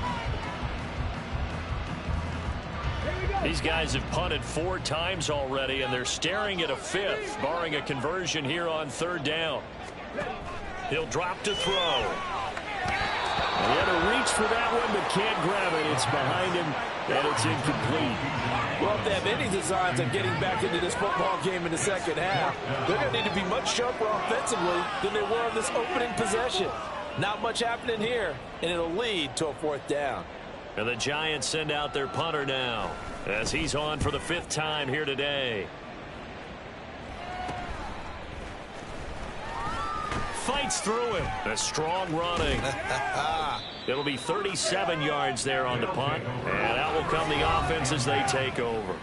These guys have punted 4 times already, and they're staring at a 5th, barring a conversion here on 3rd down. He'll drop to throw. He had to reach for that one, but can't grab it. It's behind him, and it's incomplete. Well, if they have any designs of getting back into this football game in the second half, they're going to need to be much sharper offensively than they were on this opening possession. Not much happening here, and it'll lead to a 4th down. And the Giants send out their punter now, as he's on for the 5th time here today. Fights through him. A strong running. It'll be 37 yards there on the punt. And out will come the offense as they take over.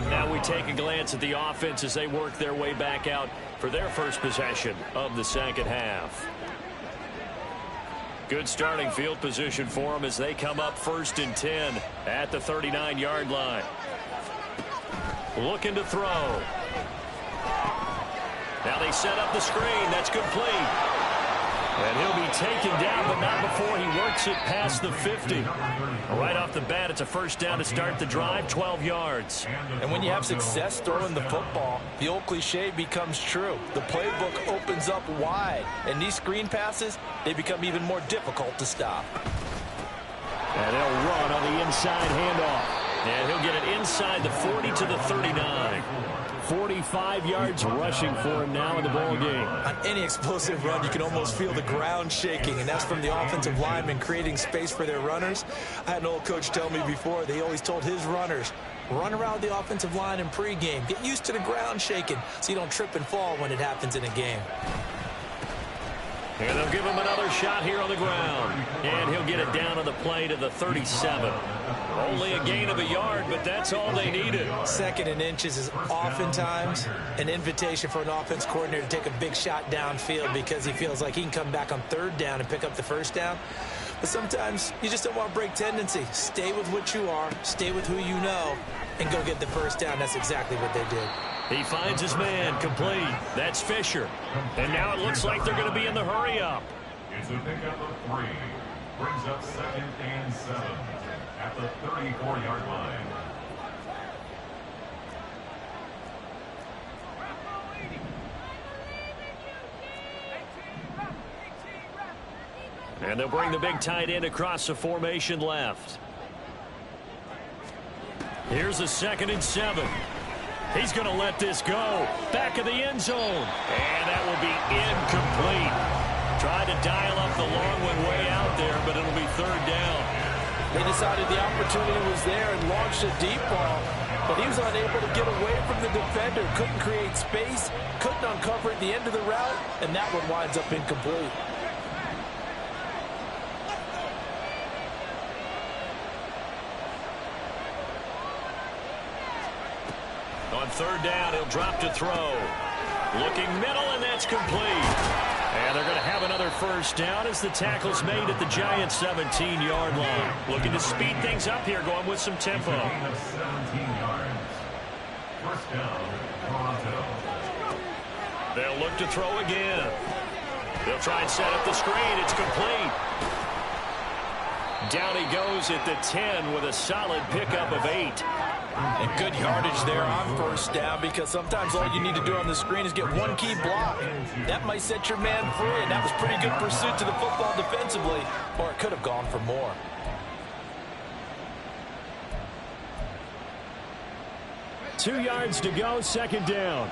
Now we take a glance at the offense as they work their way back out for their first possession of the second half. Good starting field position for them as they come up 1st and 10 at the 39-yard line. Looking to throw. Now they set up the screen. That's complete. And he'll be taken down, but not before he works it past the 50. Right off the bat, it's a first down to start the drive, 12 yards. And when you have success throwing the football, the old cliche becomes true. The playbook opens up wide, and these screen passes, they become even more difficult to stop. And they'll run on the inside handoff. And he'll get it inside the 40 to the 39. 45 yards rushing for him now in the ball game. On any explosive run, you can almost feel the ground shaking, and that's from the offensive linemen creating space for their runners. I had an old coach tell me before, they always told his runners, run around the offensive line in pregame. Get used to the ground shaking so you don't trip and fall when it happens in a game. And they'll give him another shot here on the ground. And he'll get it down on the play to the 37. Only a gain of a yard, but that's all they needed. Second and inches is oftentimes an invitation for an offense coordinator to take a big shot downfield because he feels like he can come back on third down and pick up the first down. But sometimes you just don't want to break tendency. Stay with what you are, stay with who you know, and go get the first down. That's exactly what they did. He finds his man complete. That's Fisher. And now it looks like they're going to be in the hurry-up. It's a pickup of 3. Brings up 2nd and 7 at the 34-yard line. And they'll bring the big tight end across the formation left. Here's a 2nd and 7. He's going to let this go. Back of the end zone. And that will be incomplete. Tried to dial up the long one way out there, but it'll be third down. They decided the opportunity was there and launched a deep ball, but he was unable to get away from the defender. Couldn't create space, couldn't uncover at the end of the route, and that one winds up incomplete. On third down, he'll drop to throw. Looking middle, and that's complete. And they're going to have another first down as the tackle's made at the Giants' 17-yard line. Looking to speed things up here, going with some tempo. 17 yards. First down, Toronto. They'll look to throw again. They'll try and set up the screen. It's complete. Down he goes at the 10 with a solid pickup of 8. And good yardage there on first down because sometimes all you need to do on the screen is get one key block. That might set your man free, and that was pretty good pursuit to the football defensively, or it could have gone for more. Two yards to go, second down.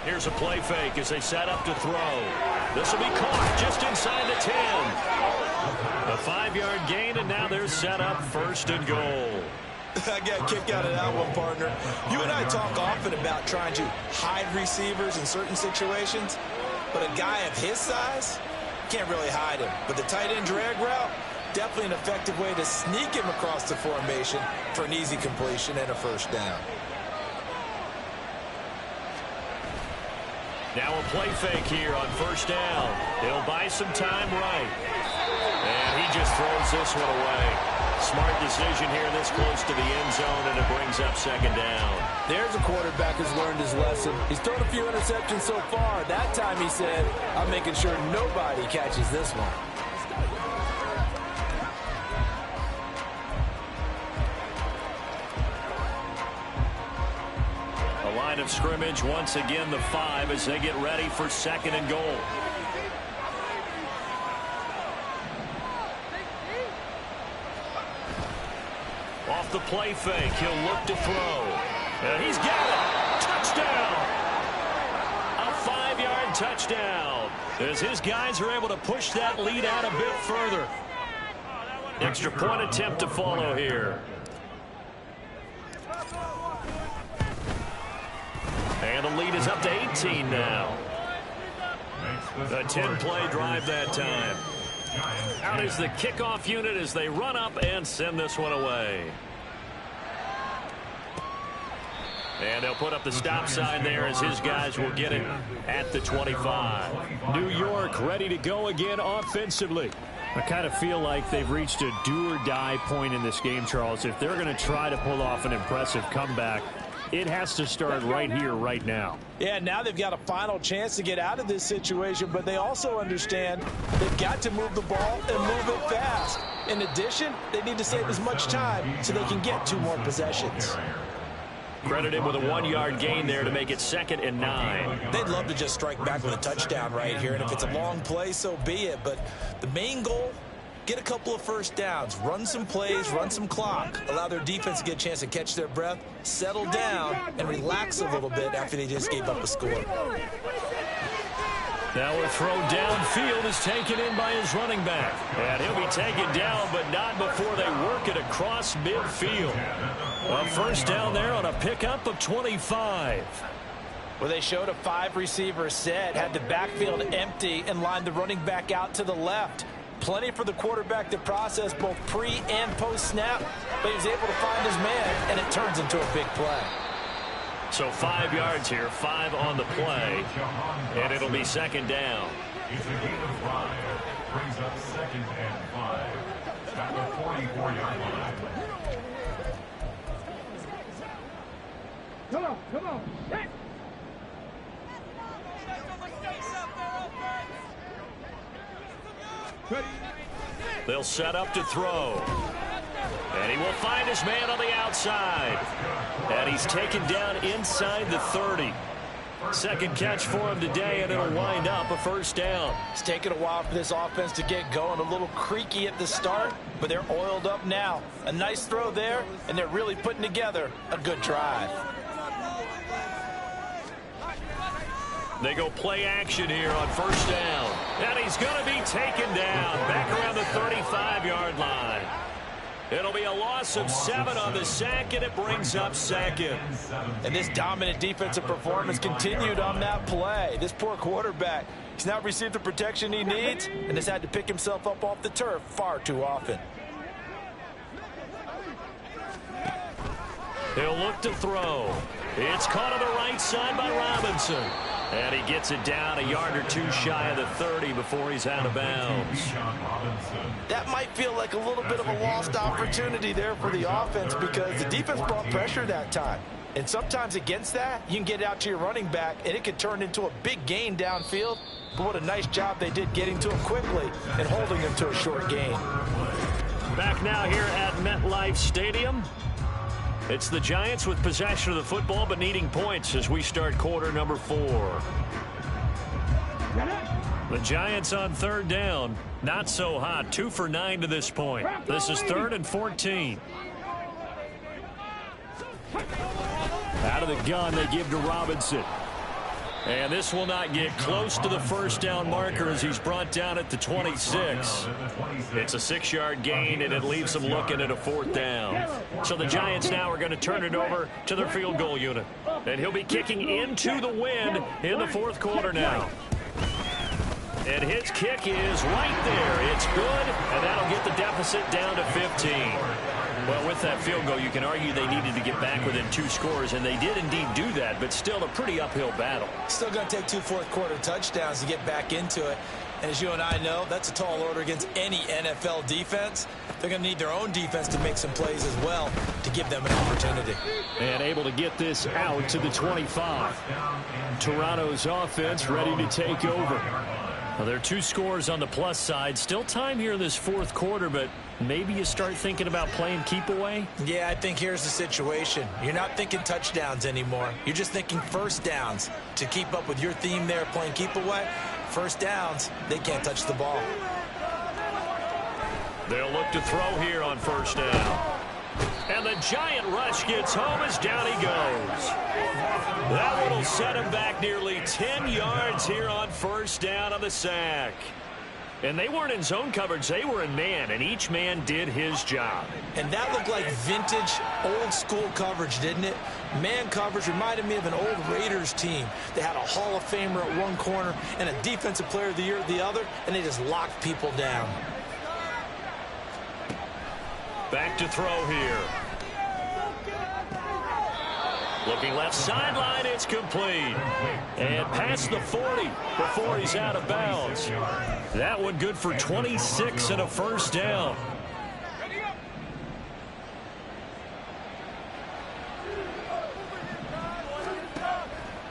Here's a play fake as they set up to throw. This will be caught just inside the 10. A 5-yard gain, and now they're set up first and goal. I got a kick out of that one, partner. You and I talk often about trying to hide receivers in certain situations, but a guy of his size can't really hide him. But the tight end drag route, definitely an effective way to sneak him across the formation for an easy completion and a first down. Now a play fake here on first down. He'll buy some time right. And he just throws this one away. Smart decision here this close to the end zone, and it brings up second down. There's a quarterback who's learned his lesson. He's thrown a few interceptions so far. That time he said, I'm making sure nobody catches this one. Line of scrimmage once again the 5 as they get ready for second and goal. Off the play fake, he'll look to throw. And he's got it. Touchdown. A 5-yard touchdown as his guys are able to push that lead out a bit further. Extra point attempt to follow here. And the lead is up to 18 now. A 10-play drive that time. Out is the kickoff unit as they run up and send this one away. And they'll put up the stop sign there as his guys will get it at the 25. New York ready to go again offensively. I kind of feel like they've reached a do-or-die point in this game, Charles. If they're going to try to pull off an impressive comeback, it has to start right here, right now. Yeah, now they've got a final chance to get out of this situation, but they also understand they've got to move the ball and move it fast. In addition, they need to save as much time so they can get 2 more possessions. Credited with a 1-yard gain there to make it 2nd and 9. They'd love to just strike back with a touchdown right here, and if it's a long play, so be it. But the main goal, get a couple of first downs, run some plays, run some clock, allow their defense to get a chance to catch their breath, settle down, and relax a little bit after they just gave up a score. Now a throw downfield is taken in by his running back. And he'll be taken down, but not before they work it across midfield. A first down there on a pickup of 25. Well, they showed a 5-receiver set, had the backfield empty, and lined the running back out to the left. Plenty for the quarterback to process both pre- and post-snap, but he was able to find his man, and it turns into a big play. So 5 yards here, 5 on the play, and it'll be 2nd down. It's a gain of 5. Brings up 2nd and 5. At the 44-yard line. Come on. Hey. They'll set up to throw. And he will find his man on the outside. And he's taken down inside the 30. Second catch for him today, and it'll wind up a first down. It's taken a while for this offense to get going. A little creaky at the start, but they're oiled up now. A nice throw there, and they're really putting together a good drive. They go play action here on first down. And he's going to be taken down back around the 35-yard line. It'll be a loss of 7 on the sack, and it brings up 2nd. And this dominant defensive performance continued on that play. This poor quarterback, he's not received the protection he needs and has had to pick himself up off the turf far too often. He'll look to throw. It's caught on the right side by Robinson. And he gets it down a yard or 2 shy of the 30 before he's out of bounds. That might feel like a little bit of a lost opportunity there for the offense because the defense brought pressure that time. And sometimes against that, you can get out to your running back, and it could turn into a big gain downfield. But what a nice job they did getting to him quickly and holding him to a short gain. Back now here at MetLife Stadium. It's the Giants with possession of the football but needing points as we start quarter number 4. The Giants on 3rd down. Not so hot. 2 for 9 to this point. This is 3rd and 14. Out of the gun, they give to Robinson. And this will not get close to the first down marker as he's brought down at the 26. It's a 6-yard gain, and it leaves them looking at a 4th down. So the Giants now are going to turn it over to their field goal unit. And he'll be kicking into the wind in the 4th quarter now. And his kick is right there. It's good, and that'll get the deficit down to 15. Well, with that field goal, you can argue they needed to get back within 2 scores, and they did indeed do that, but still a pretty uphill battle. Still going to take 2 fourth-quarter touchdowns to get back into it. And as you and I know, that's a tall order against any NFL defense. They're going to need their own defense to make some plays as well to give them an opportunity. And able to get this out to the 25. Toronto's offense ready to take over. Well, there are 2 scores on the plus side. Still time here in this 4th quarter, but maybe you start thinking about playing keep away? Yeah, I think here's the situation. You're not thinking touchdowns anymore. You're just thinking first downs. To keep up with your theme there, playing keep away, first downs, they can't touch the ball. They'll look to throw here on first down. And the giant rush gets home as down he goes. That one will set him back nearly 10 yards here on first down on the sack. And they weren't in zone coverage. They were in man, and each man did his job. And that looked like vintage, old-school coverage, didn't it? Man coverage reminded me of an old Raiders team. They had a Hall of Famer at one corner and a Defensive Player of the Year at the other, and they just locked people down. Back to throw here. Looking left sideline, it's complete. And past the 40 before he's out of bounds. That one good for 26 and a first down.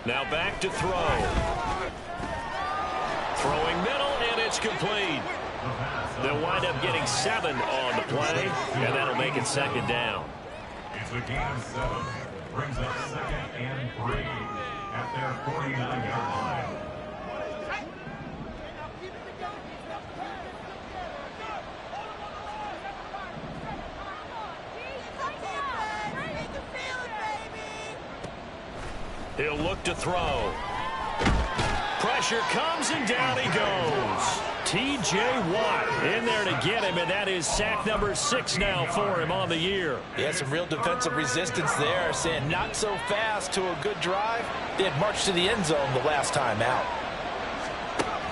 Now back to throw. Throwing middle, and it's complete. They'll wind up getting 7 on the play, and that'll make it second down. It's a gain of 7. Brings up 2nd and 3 at their 49-yard line. He'll look to throw. Pressure comes, and down he goes. T.J. Watt in there to get him, and that is sack number 6 now for him on the year. He had some real defensive resistance there, saying not so fast to a good drive. They had marched to the end zone the last time out.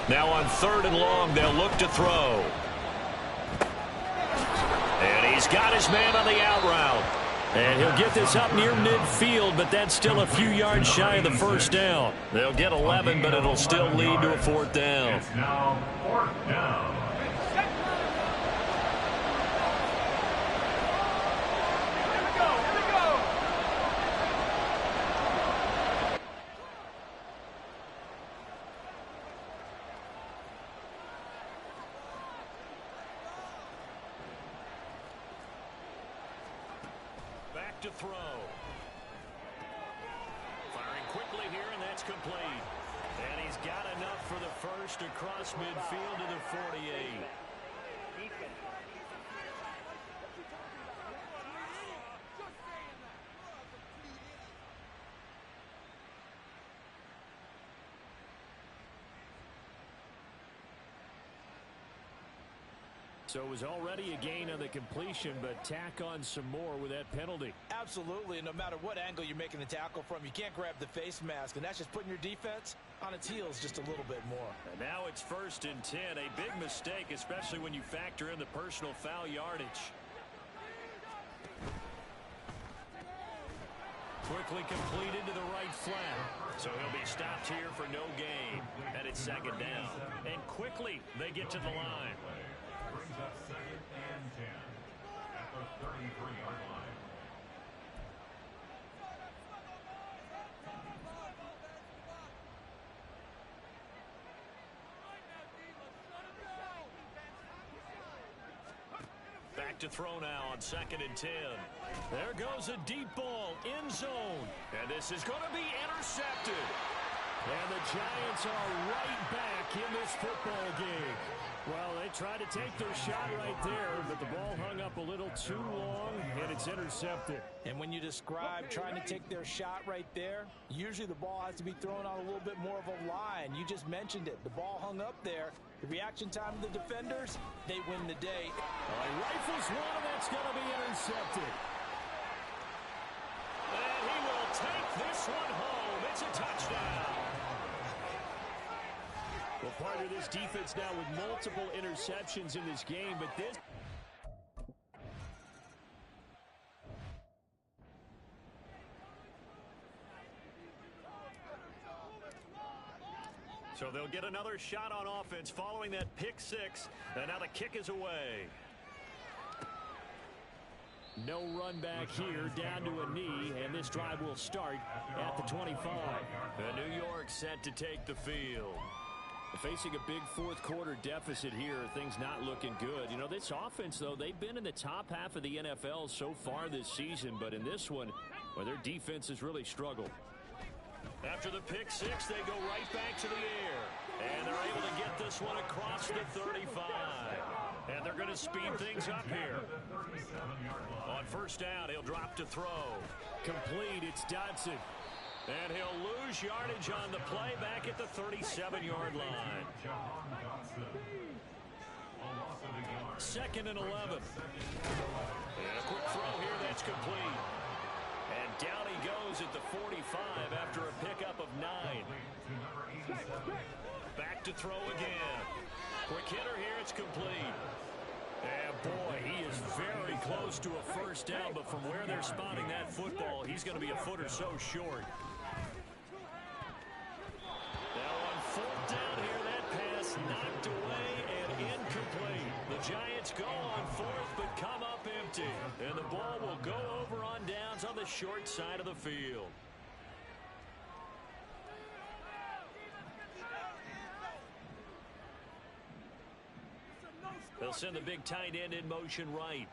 Now on 3rd and long, they'll look to throw. And he's got his man on the out route. And he'll get this up near midfield, but that's still a few yards shy of the first down. They'll get 11, but it'll still lead to a 4th down. It's now 4th down. Back to throw. Firing quickly here, and that's complete. And he's got enough for the first across midfield to the 48. So it was already a gain on the completion, but tack on some more with that penalty. Absolutely, and no matter what angle you're making the tackle from, you can't grab the face mask, and that's just putting your defense on its heels just a little bit more. And now it's 1st and 10, a big mistake, especially when you factor in the personal foul yardage. Quickly completed to the right flat. So he'll be stopped here for no gain. And it's 2nd down. And quickly they get to the line. Brings up 2nd and 10 at the 33-yard line. Back to throw now on 2nd and 10. There goes a deep ball, end zone. And this is going to be intercepted. And the Giants are right back in this football game. Well, they tried to take their shot right there, but the ball hung up a little too long, and it's intercepted. And when you describe trying to take their shot right there, usually the ball has to be thrown on a little bit more of a line. You just mentioned it. The ball hung up there. The reaction time of the defenders, they win the day. Well, he rifles one, and that's going to be intercepted. And he will take this one home. It's a touchdown. Well, part of this defense now with multiple interceptions in this game, but this... So they'll get another shot on offense following that pick 6, and now the kick is away. No run back here, down to a knee, and this drive will start at the 25. And New York set to take the field. Facing a big 4th quarter deficit here, things not looking good. You know, this offense, though, they've been in the top half of the NFL so far this season, but in this one, well, their defense has really struggled. After the pick 6, they go right back to the air, and they're able to get this one across the 35. And they're going to speed things up here. On 1st down, he'll drop to throw. Complete, it's Dodson. And he'll lose yardage on the play back at the 37-yard line. 2nd and 11. And a quick throw here, that's complete. And down he goes at the 45 after a pickup of 9. Back to throw again. Quick hitter here, it's complete. And boy, he is very close to a first down, but from where they're spotting that football, he's going to be a foot or so short. Now on fourth down here, that pass knocked away and incomplete. The Giants go on fourth, but come up empty. And the ball will go over on downs on the short side of the field. They'll send the big tight end in motion right.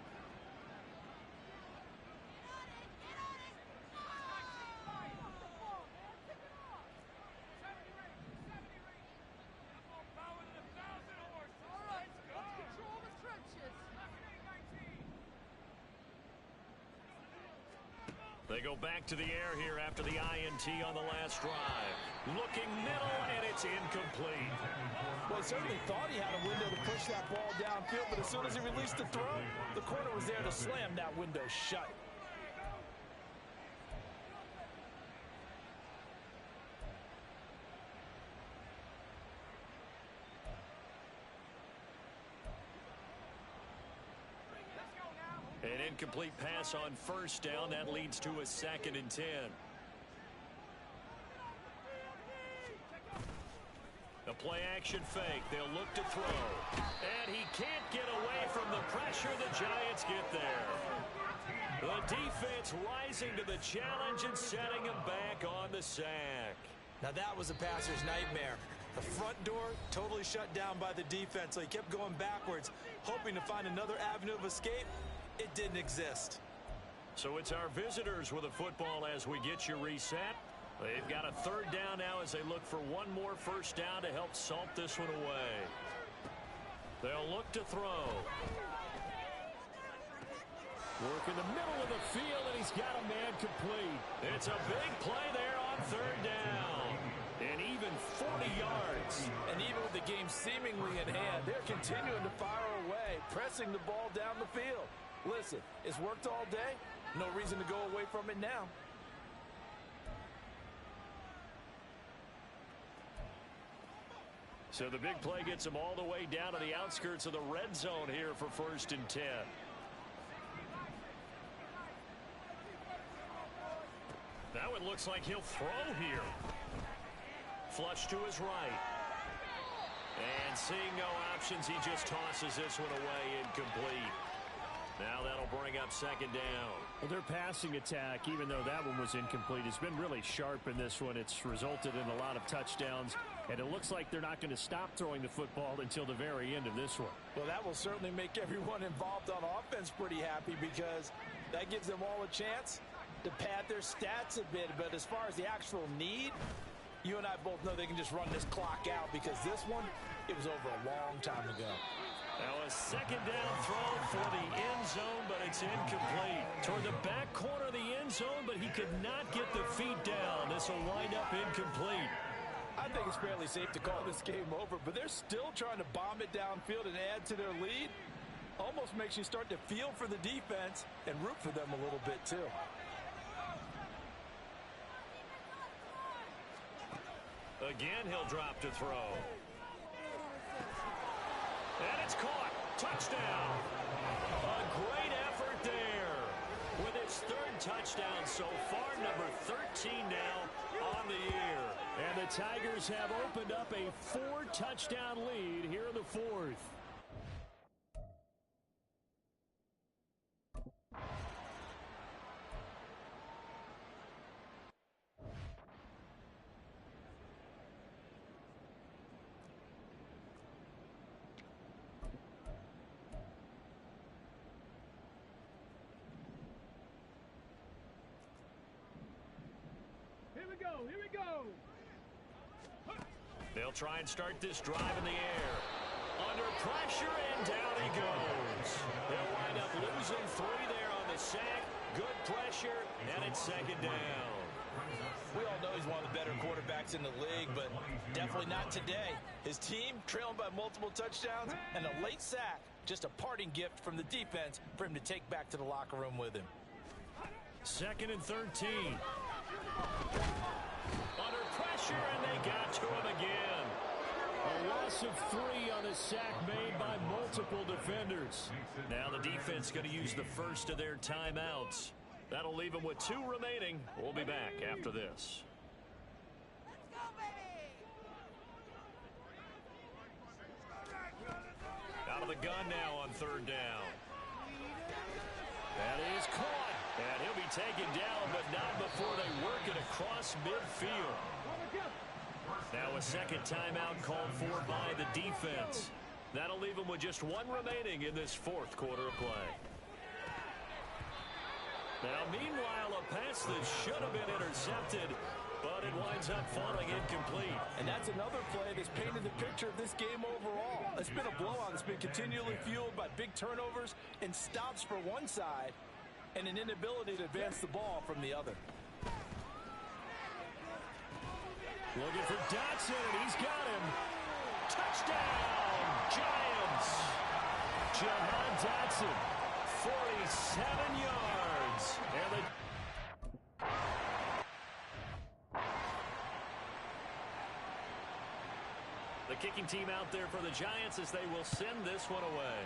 They go back to the air here after the INT on the last drive. Looking middle, and it's incomplete. Well, he certainly thought he had a window to push that ball downfield, but as soon as he released the throw, the corner was there to slam that window shut. An incomplete pass on first down. That leads to a 2nd and 10. A play-action fake. They'll look to throw. And he can't get away from the pressure. The Giants get there. The defense rising to the challenge and setting him back on the sack. Now that was a passer's nightmare. The front door totally shut down by the defense, so he kept going backwards, hoping to find another avenue of escape. It didn't exist. So it's our visitors with a football as we get you reset. They've got a 3rd down now as they look for one more first down to help salt this one away. They'll look to throw. Work in the middle of the field, and he's got a man complete. It's a big play there on 3rd down. And even 40 yards. And even with the game seemingly in hand, they're continuing to fire away, pressing the ball down the field. Listen, it's worked all day. No reason to go away from it now. So the big play gets them all the way down to the outskirts of the red zone here for 1st and 10. Now it looks like he'll throw here. Flush to his right. And seeing no options, he just tosses this one away, incomplete. Now that'll bring up 2nd down. Well, their passing attack, even though that one was incomplete, has been really sharp in this one. It's resulted in a lot of touchdowns, and it looks like they're not going to stop throwing the football until the very end of this one. Well, that will certainly make everyone involved on offense pretty happy, because that gives them all a chance to pad their stats a bit. But as far as the actual need, you and I both know they can just run this clock out, because this one, it was over a long time ago. Now a 2nd down throw for the end zone, but it's incomplete. Toward the back corner of the end zone, but he could not get the feet down. This will wind up incomplete. I think it's fairly safe to call this game over, but they're still trying to bomb it downfield and add to their lead. Almost makes you start to feel for the defense and root for them a little bit too. Again, he'll drop to throw. And it's caught. Touchdown. A great effort there. With his 3rd touchdown so far, number 13 now on the year. And the Tigers have opened up a 4-touchdown lead here in the 4th. Here we go. They'll try and start this drive in the air. Under pressure, and down he goes. They'll wind up losing 3 there on the sack. Good pressure, and it's 2nd down. We all know he's one of the better quarterbacks in the league, but definitely not today. His team trailing by multiple touchdowns and a late sack. Just a parting gift from the defense for him to take back to the locker room with him. 2nd and 13. Under pressure, and they got to him again. A loss of 3 on a sack made by multiple defenders. Now the defense going to use the first of their timeouts. That'll leave them with 2 remaining. We'll be back after this. Let's go, baby! Out of the gun now on 3rd down. That is caught. And he'll be taken down, but not before they work it across midfield. Now a second timeout called for by the defense. That'll leave them with just 1 remaining in this 4th quarter of play. Now, meanwhile, a pass that should have been intercepted, but it winds up falling incomplete. And that's another play that's painted the picture of this game overall. It's been a blowout. It's been continually fueled by big turnovers and stops for one side and an inability to advance the ball from the other. Looking for Dotson, and he's got him. Touchdown, Giants. Jahan Dotson, 47 yards. And the kicking team out there for the Giants as they will send this one away.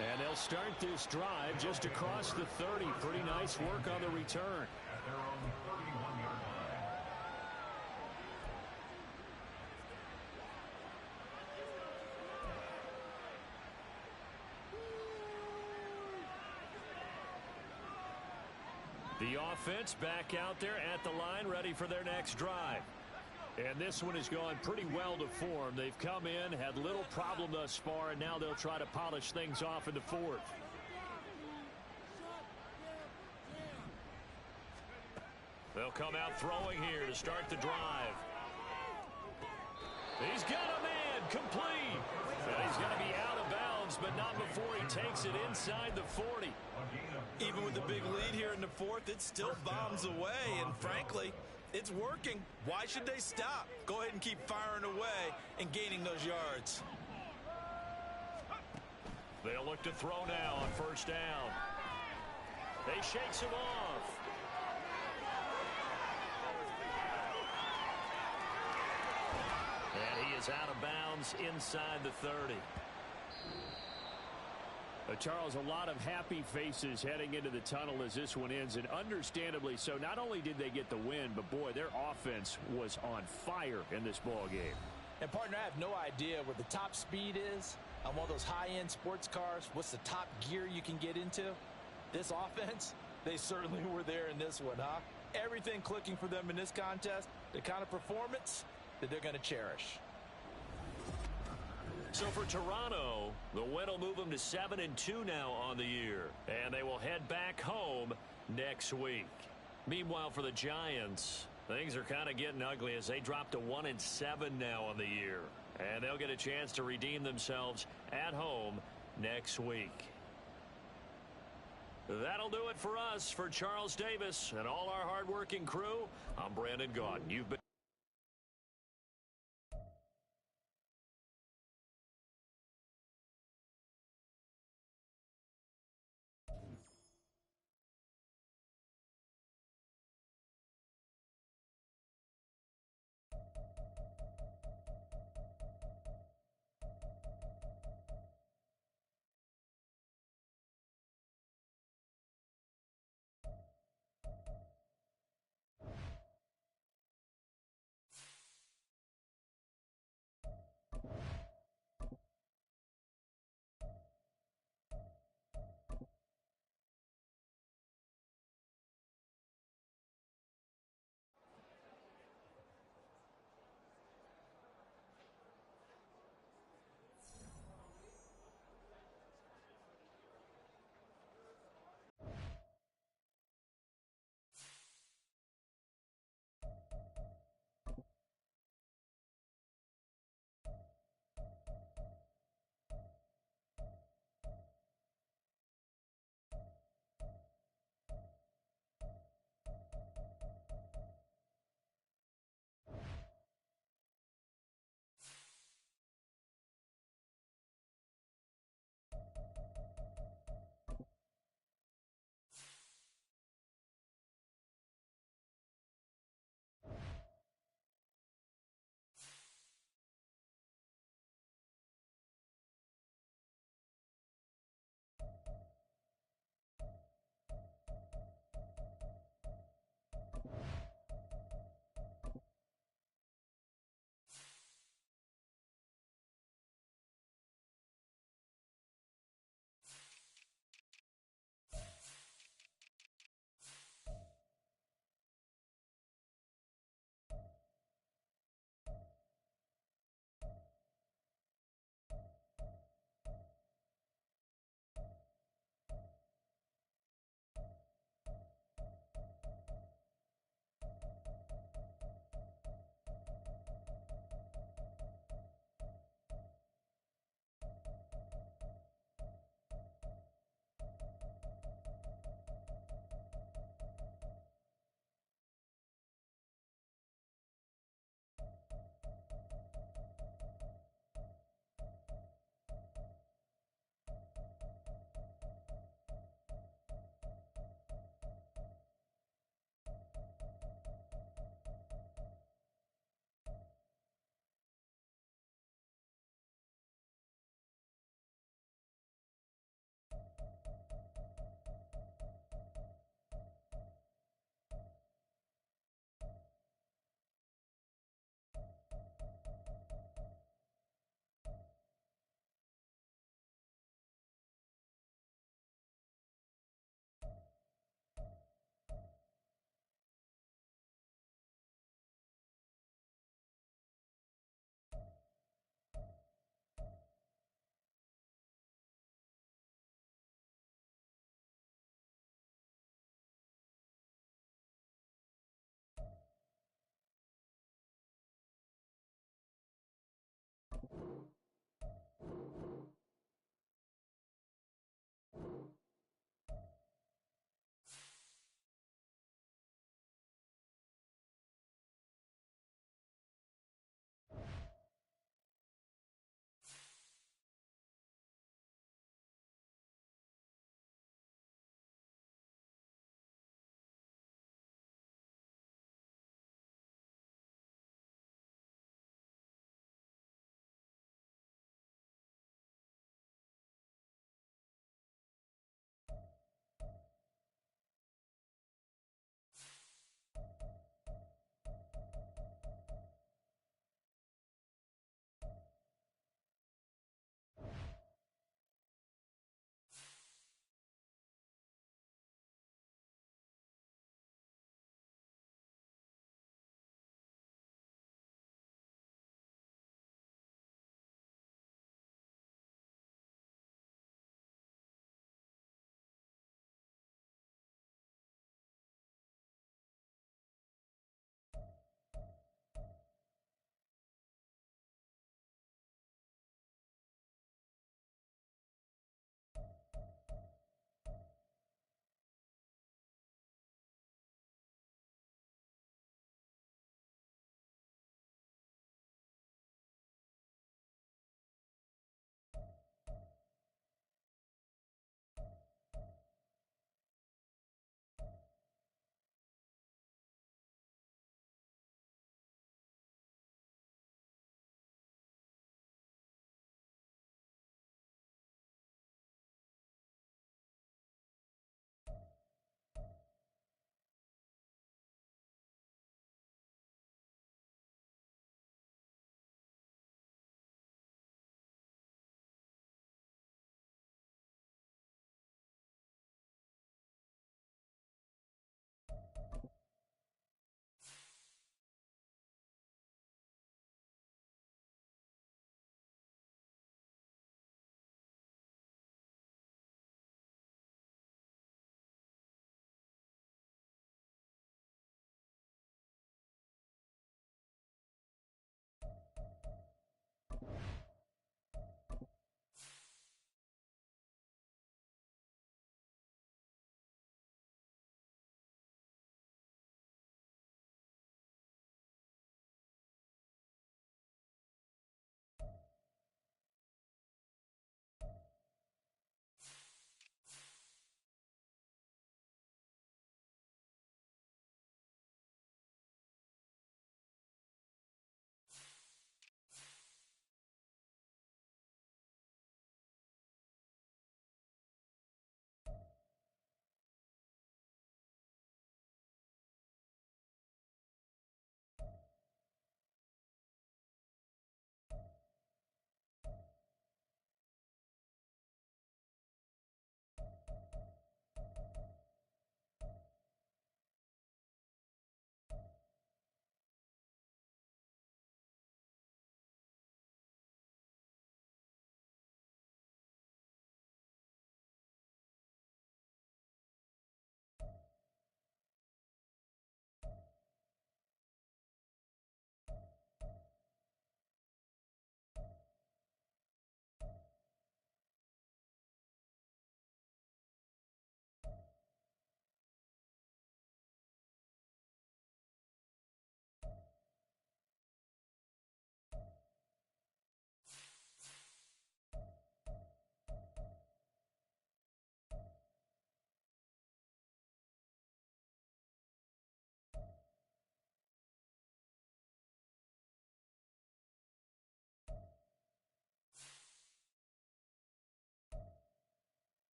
And they'll start this drive just across the 30. Pretty nice work on the return. At their own 31-yard line. The offense back out there at the line, ready for their next drive. And this one has gone pretty well to form. They've come in, had little problem thus far, and now they'll try to polish things off in the 4th. They'll come out throwing here to start the drive. He's got a man, complete. And he's going to be out of bounds, but not before he takes it inside the 40. Even with the big lead here in the 4th, it still bombs away, and frankly, it's working. Why should they stop? Go ahead and keep firing away and gaining those yards. They'll look to throw now on 1st down. They shakes him off. And he is out of bounds inside the 30. Charles, a lot of happy faces heading into the tunnel as this one ends, and understandably so. Not only did they get the win, but boy, their offense was on fire in this ball game. And partner, I have no idea what the top speed is on one of those high-end sports cars. What's the top gear you can get into? This offense, they certainly were there in this one, huh? Everything clicking for them in this contest, the kind of performance that they're going to cherish. So for Toronto, the win will move them to 7-2 now on the year. And they will head back home next week. Meanwhile, for the Giants, things are kind of getting ugly as they drop to 1-7 now on the year. And they'll get a chance to redeem themselves at home next week. That'll do it for us. For Charles Davis and all our hardworking crew, I'm Brandon Gaudin. You've been